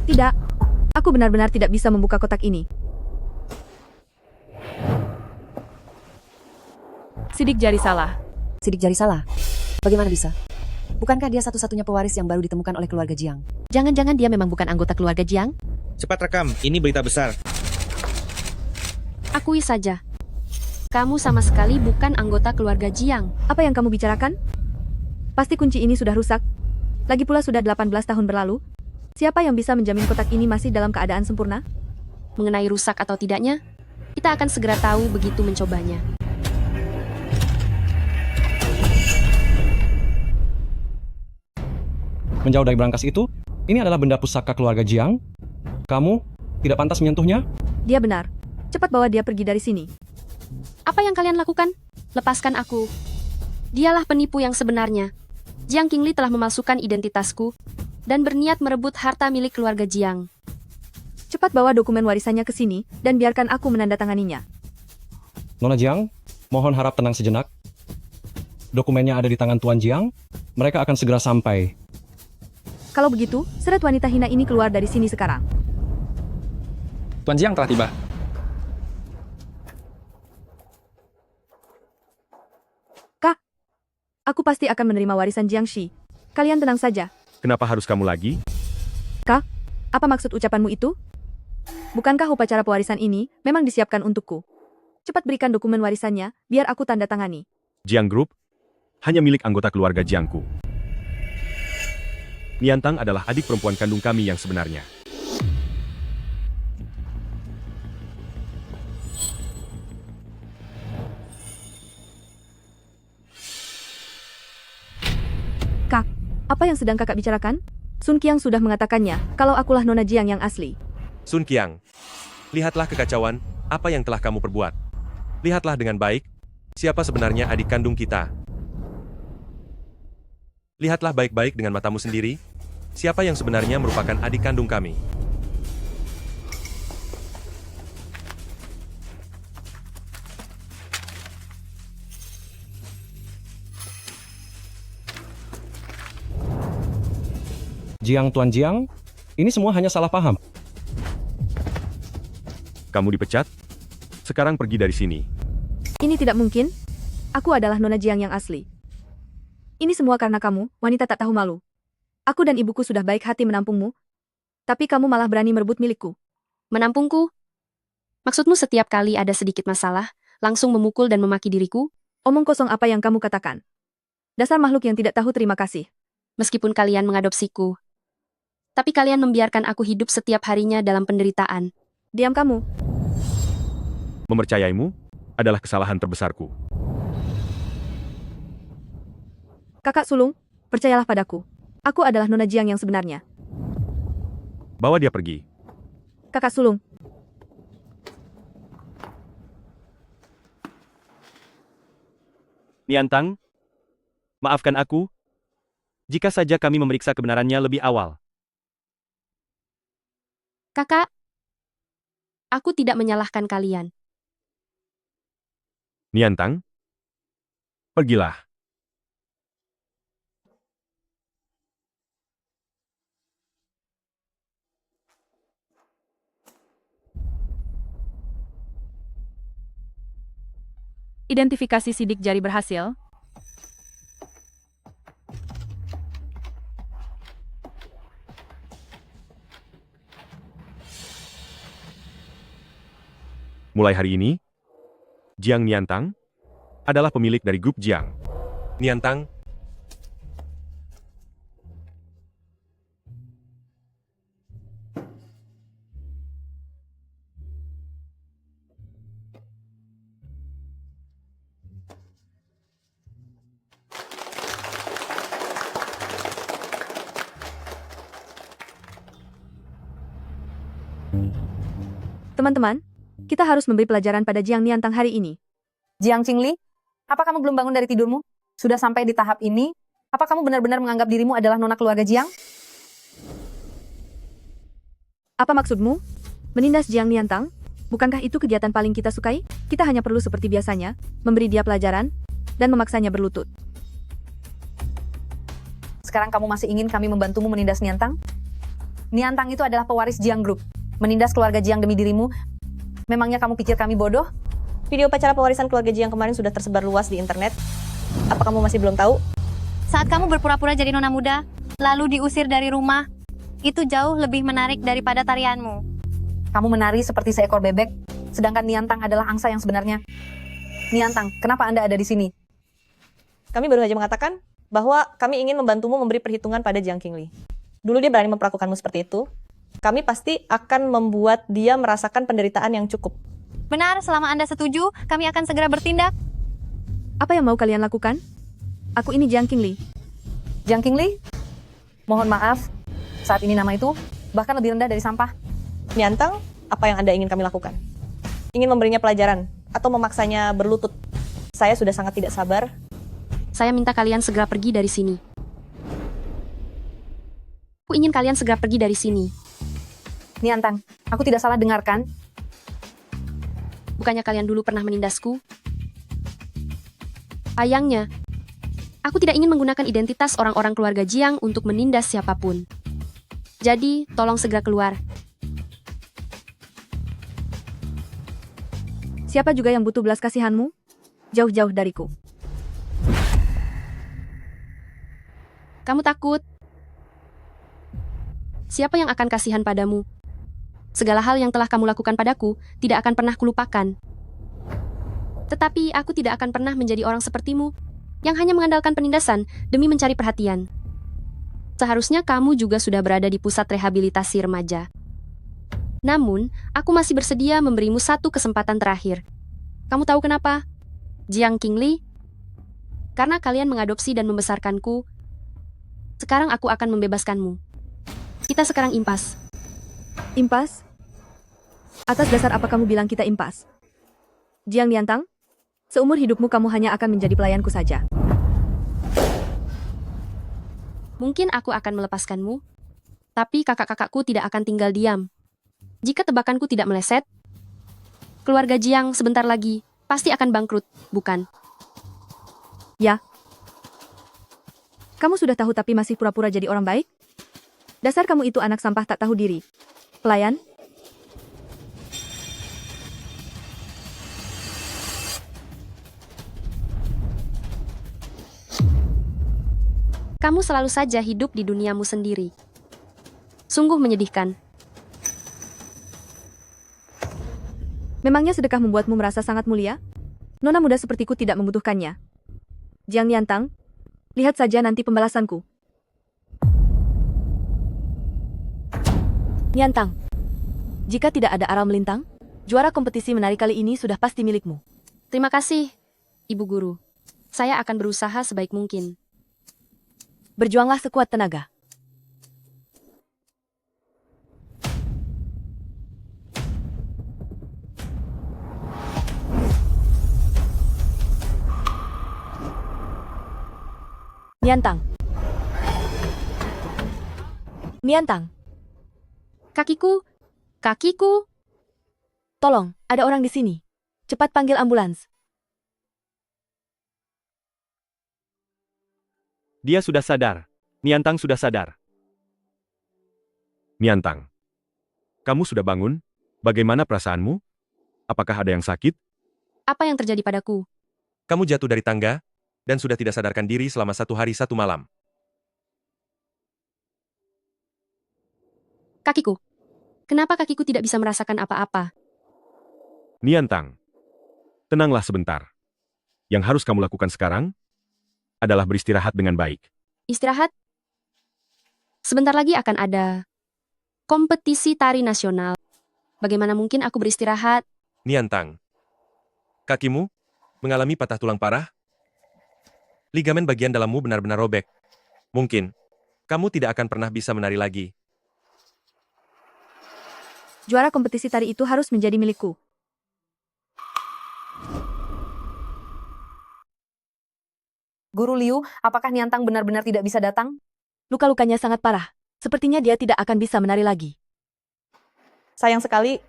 Tidak. Aku benar-benar tidak bisa membuka kotak ini. Sidik jari salah. Sidik jari salah? Bagaimana bisa? Bukankah dia satu-satunya pewaris yang baru ditemukan oleh keluarga Jiang? Jangan-jangan dia memang bukan anggota keluarga Jiang? Cepat rekam, ini berita besar. Akui saja. Kamu sama sekali bukan anggota keluarga Jiang. Apa yang kamu bicarakan? Pasti kunci ini sudah rusak. Lagi pula sudah 18 tahun berlalu. Siapa yang bisa menjamin kotak ini masih dalam keadaan sempurna? Mengenai rusak atau tidaknya, kita akan segera tahu begitu mencobanya. Menjauh dari brankas itu, ini adalah benda pusaka keluarga Jiang. Kamu tidak pantas menyentuhnya? Dia benar. Cepat bawa dia pergi dari sini. Apa yang kalian lakukan? Lepaskan aku. Dialah penipu yang sebenarnya. Jiang Qingli telah memalsukan identitasku dan berniat merebut harta milik keluarga Jiang. Cepat bawa dokumen warisannya ke sini dan biarkan aku menandatanganinya. Nona Jiang, mohon harap tenang sejenak. Dokumennya ada di tangan Tuan Jiang. Mereka akan segera sampai. Kalau begitu, seret wanita hina ini keluar dari sini sekarang. Tuan Jiang telah tiba. Kak, aku pasti akan menerima warisan Jiangxi. Kalian tenang saja. Kenapa harus kamu lagi? Kak, apa maksud ucapanmu itu? Bukankah upacara pewarisan ini memang disiapkan untukku? Cepat berikan dokumen warisannya, biar aku tanda tangani. Jiang Group hanya milik anggota keluarga Jiangku. Niantang adalah adik perempuan kandung kami yang sebenarnya. Kak, apa yang sedang kakak bicarakan? Sun Qiang sudah mengatakannya, kalau akulah Nona Jiang yang asli. Sun Qiang, lihatlah kekacauan, apa yang telah kamu perbuat. Lihatlah dengan baik, siapa sebenarnya adik kandung kita. Lihatlah baik-baik dengan matamu sendiri, siapa yang sebenarnya merupakan adik kandung kami. Jiang Tuan Jiang, ini semua hanya salah paham. Kamu dipecat? Sekarang pergi dari sini. Ini tidak mungkin. Aku adalah Nona Jiang yang asli. Ini semua karena kamu, wanita tak tahu malu. Aku dan ibuku sudah baik hati menampungmu, tapi kamu malah berani merebut milikku. Menampungku? Maksudmu setiap kali ada sedikit masalah, langsung memukul dan memaki diriku? Omong kosong apa yang kamu katakan. Dasar makhluk yang tidak tahu terima kasih. Meskipun kalian mengadopsiku, tapi kalian membiarkan aku hidup setiap harinya dalam penderitaan. Diam kamu. Mempercayaimu adalah kesalahan terbesarku. Kakak sulung, percayalah padaku. Aku adalah Nona Jiang yang sebenarnya. Bawa dia pergi. Kakak sulung. Niantang, maafkan aku, jika saja kami memeriksa kebenarannya lebih awal. Kakak, aku tidak menyalahkan kalian. Niantang, pergilah. Identifikasi sidik jari berhasil. Mulai hari ini, Jiang Niantang adalah pemilik dari grup Jiang. Niantang, Teman-teman, kita harus memberi pelajaran pada Jiang Niantang hari ini. Jiang Qingli, apa kamu belum bangun dari tidurmu? Sudah sampai di tahap ini, apa kamu benar-benar menganggap dirimu adalah nona keluarga Jiang? Apa maksudmu? Menindas Jiang Niantang? Bukankah itu kegiatan paling kita sukai? Kita hanya perlu seperti biasanya, memberi dia pelajaran, dan memaksanya berlutut. Sekarang kamu masih ingin kami membantumu menindas Niantang? Niantang itu adalah pewaris Jiang Group. Menindas keluarga Jiang demi dirimu, memangnya kamu pikir kami bodoh? Video upacara pewarisan keluarga Jiang kemarin sudah tersebar luas di internet. Apa kamu masih belum tahu? Saat kamu berpura-pura jadi nona muda, lalu diusir dari rumah, itu jauh lebih menarik daripada tarianmu. Kamu menari seperti seekor bebek, Sedangkan Niantang adalah angsa yang sebenarnya. Niantang, kenapa Anda ada di sini? Kami baru saja mengatakan bahwa kami ingin membantumu memberi perhitungan pada Jiang Qingli. Dulu dia berani memperlakukanmu seperti itu. Kami pasti akan membuat dia merasakan penderitaan yang cukup. Benar, selama Anda setuju, kami akan segera bertindak. Apa yang mau kalian lakukan? Aku ini Jiang Qingli. Jiang Qingli? Mohon maaf, saat ini nama itu bahkan lebih rendah dari sampah. Niantang, apa yang Anda ingin kami lakukan? Ingin memberinya pelajaran atau memaksanya berlutut? Saya sudah sangat tidak sabar. Saya minta kalian segera pergi dari sini. Aku ingin kalian segera pergi dari sini. Niantang, aku tidak salah dengarkan. Bukannya kalian dulu pernah menindasku? Sayangnya, aku tidak ingin menggunakan identitas orang-orang keluarga Jiang untuk menindas siapapun. Jadi, tolong segera keluar. Siapa juga yang butuh belas kasihanmu? Jauh-jauh dariku. Kamu takut? Siapa yang akan kasihan padamu? Segala hal yang telah kamu lakukan padaku tidak akan pernah kulupakan. Tetapi aku tidak akan pernah menjadi orang sepertimu, yang hanya mengandalkan penindasan demi mencari perhatian. Seharusnya kamu juga sudah berada di pusat rehabilitasi remaja. Namun, aku masih bersedia memberimu satu kesempatan terakhir. Kamu tahu kenapa? Jiang Qingli? Karena kalian mengadopsi dan membesarkanku, sekarang aku akan membebaskanmu. Kita sekarang impas. Impas? Atas dasar apa kamu bilang kita impas? Jiang Niantang? Seumur hidupmu kamu hanya akan menjadi pelayanku saja. Mungkin aku akan melepaskanmu, tapi kakak-kakakku tidak akan tinggal diam. Jika tebakanku tidak meleset, keluarga Jiang sebentar lagi pasti akan bangkrut, bukan? Ya. Kamu sudah tahu tapi masih pura-pura jadi orang baik? Dasar kamu itu anak sampah tak tahu diri. Pelayan? Kamu selalu saja hidup di duniamu sendiri. Sungguh menyedihkan. Memangnya sedekah membuatmu merasa sangat mulia? Nona muda sepertiku tidak membutuhkannya. Jiang Niantang, lihat saja nanti pembalasanku. Niantang, jika tidak ada aral melintang, juara kompetisi menari kali ini sudah pasti milikmu. Terima kasih, Ibu Guru. Saya akan berusaha sebaik mungkin. Berjuanglah sekuat tenaga. Niantang. Niantang. Kakiku. Kakiku. Tolong, ada orang di sini. Cepat panggil ambulans. Dia sudah sadar. Niantang sudah sadar. Niantang, kamu sudah bangun? Bagaimana perasaanmu? Apakah ada yang sakit? Apa yang terjadi padaku? Kamu jatuh dari tangga, dan sudah tidak sadarkan diri selama 1 hari 1 malam. Kakiku. Kenapa kakiku tidak bisa merasakan apa-apa? Niantang, tenanglah sebentar. Yang harus kamu lakukan sekarang adalah beristirahat dengan baik. Istirahat? Sebentar lagi akan ada kompetisi tari nasional. Bagaimana mungkin aku beristirahat? Niantang, kakimu mengalami patah tulang parah? Ligamen bagian dalammu benar-benar robek. Mungkin kamu tidak akan pernah bisa menari lagi. Juara kompetisi tari itu harus menjadi milikku. Guru Liu, apakah Niantang benar-benar tidak bisa datang? Luka-lukanya sangat parah. Sepertinya dia tidak akan bisa menari lagi. Sayang sekali,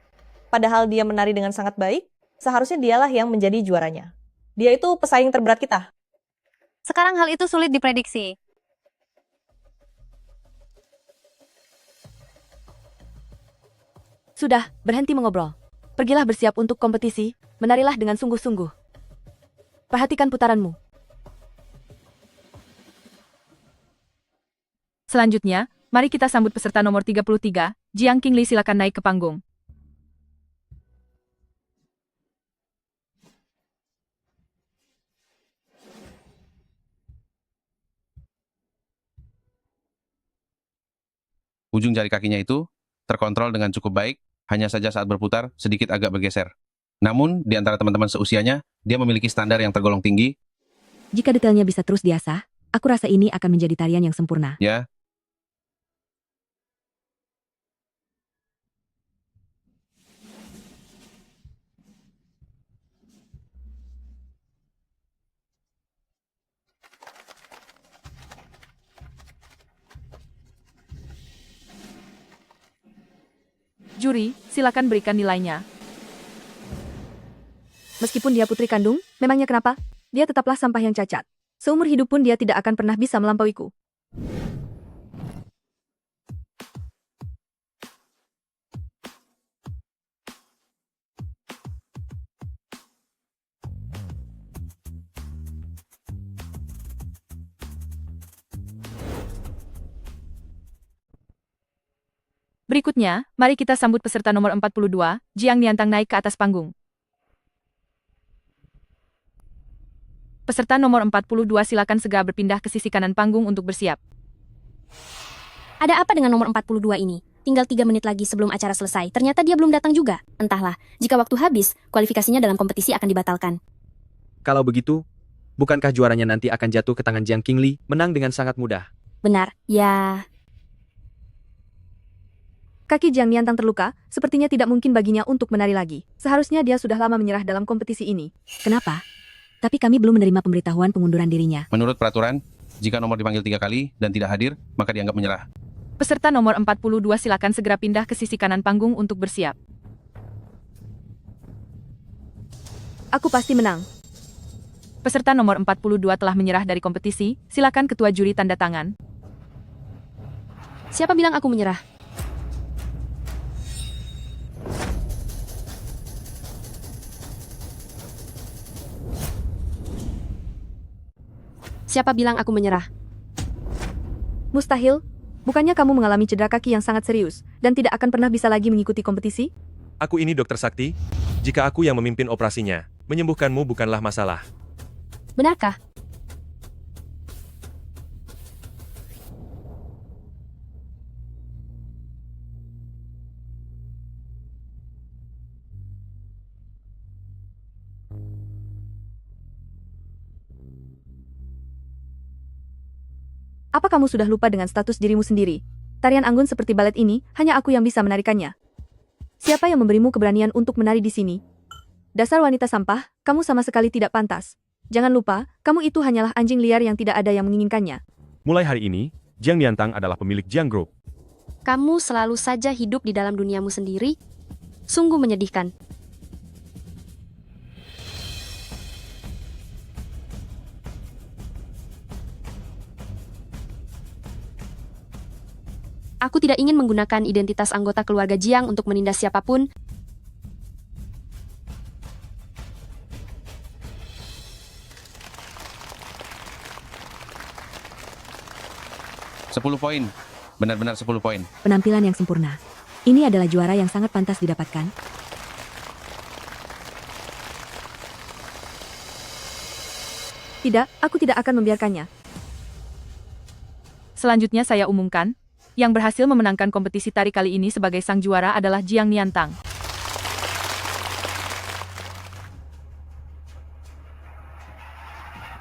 padahal dia menari dengan sangat baik, seharusnya dialah yang menjadi juaranya. Dia itu pesaing terberat kita. Sekarang hal itu sulit diprediksi. Sudah, berhenti mengobrol. Pergilah bersiap untuk kompetisi, menarilah dengan sungguh-sungguh. Perhatikan putaranmu. Selanjutnya, mari kita sambut peserta nomor 33, Jiang Qingli, silakan naik ke panggung. Ujung jari kakinya itu terkontrol dengan cukup baik, hanya saja saat berputar sedikit agak bergeser. Namun, di antara teman-teman seusianya, dia memiliki standar yang tergolong tinggi. Jika detailnya bisa terus diasah, aku rasa ini akan menjadi tarian yang sempurna. Ya, Juri, silakan berikan nilainya. Meskipun dia putri kandung, memangnya kenapa? Dia tetaplah sampah yang cacat. Seumur hidup pun dia tidak akan pernah bisa melampauiku. Berikutnya, mari kita sambut peserta nomor 42, Jiang Niantang naik ke atas panggung. Peserta nomor 42 silakan segera berpindah ke sisi kanan panggung untuk bersiap. Ada apa dengan nomor 42 ini? Tinggal 3 menit lagi sebelum acara selesai. Ternyata dia belum datang juga. Entahlah, jika waktu habis, kualifikasinya dalam kompetisi akan dibatalkan. Kalau begitu, bukankah juaranya nanti akan jatuh ke tangan Jiang Qingli, menang dengan sangat mudah? Benar, ya... Kaki Jiang Niantang terluka, sepertinya tidak mungkin baginya untuk menari lagi. Seharusnya dia sudah lama menyerah dalam kompetisi ini. Kenapa? Tapi kami belum menerima pemberitahuan pengunduran dirinya. menurut peraturan, jika nomor dipanggil 3 kali dan tidak hadir, maka dianggap menyerah. Peserta nomor 42 silakan segera pindah ke sisi kanan panggung untuk bersiap. Aku pasti menang. Peserta nomor 42 telah menyerah dari kompetisi, silakan ketua juri tanda tangan. Siapa bilang aku menyerah? Siapa bilang aku menyerah? Mustahil. Bukannya kamu mengalami cedera kaki yang sangat serius, dan tidak akan pernah bisa lagi mengikuti kompetisi? Aku ini Dokter Sakti. Jika aku yang memimpin operasinya, menyembuhkanmu bukanlah masalah. Benarkah? Apa kamu sudah lupa dengan status dirimu sendiri? Tarian anggun seperti balet ini, hanya aku yang bisa menarikannya. Siapa yang memberimu keberanian untuk menari di sini? Dasar wanita sampah, kamu sama sekali tidak pantas. Jangan lupa, kamu itu hanyalah anjing liar yang tidak ada yang menginginkannya. Mulai hari ini, Jiang Niantang adalah pemilik Jiang Group. Kamu selalu saja hidup di dalam duniamu sendiri? Sungguh menyedihkan. Aku tidak ingin menggunakan identitas anggota keluarga Jiang untuk menindas siapapun. Sepuluh poin. Benar-benar 10 poin. Penampilan yang sempurna. Ini adalah juara yang sangat pantas didapatkan. Tidak, aku tidak akan membiarkannya. Selanjutnya saya umumkan, yang berhasil memenangkan kompetisi tari kali ini sebagai sang juara adalah Jiang Niantang.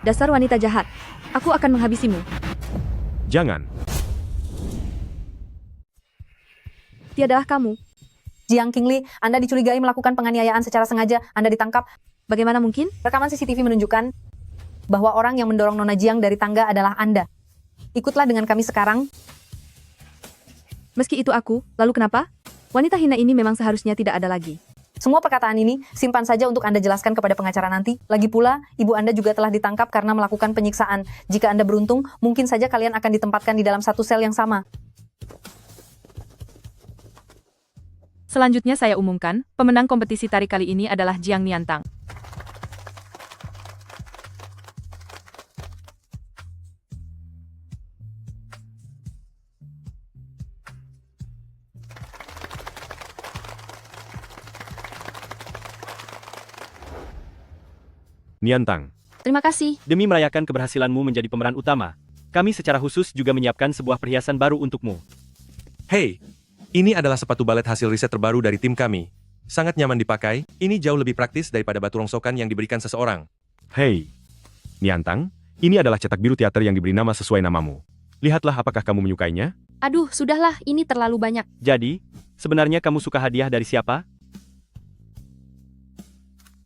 Dasar wanita jahat. Aku akan menghabisimu. Jangan. Tiadalah kamu. Jiang Qingli, Anda dicurigai melakukan penganiayaan secara sengaja. Anda ditangkap. Bagaimana mungkin? Rekaman CCTV menunjukkan bahwa orang yang mendorong Nona Jiang dari tangga adalah Anda. Ikutlah dengan kami sekarang. Meski itu aku, lalu kenapa? Wanita hina ini memang seharusnya tidak ada lagi. Semua perkataan ini simpan saja untuk Anda jelaskan kepada pengacara nanti. Lagi pula, ibu Anda juga telah ditangkap karena melakukan penyiksaan. Jika Anda beruntung, mungkin saja kalian akan ditempatkan di dalam satu sel yang sama. Selanjutnya saya umumkan, pemenang kompetisi tari kali ini adalah Jiang Niantang. Niantang, Terima kasih. demi merayakan keberhasilanmu menjadi pemeran utama, kami secara khusus juga menyiapkan sebuah perhiasan baru untukmu. Hei, ini adalah sepatu balet hasil riset terbaru dari tim kami. Sangat nyaman dipakai, ini jauh lebih praktis daripada batu rongsokan yang diberikan seseorang. Hei, Niantang, ini adalah cetak biru teater yang diberi nama sesuai namamu. Lihatlah apakah kamu menyukainya? Aduh, sudahlah, ini terlalu banyak. Jadi, sebenarnya kamu suka hadiah dari siapa?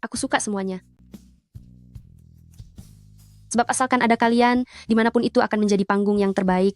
Aku suka semuanya. Sebab asalkan ada kalian, dimanapun itu akan menjadi panggung yang terbaik.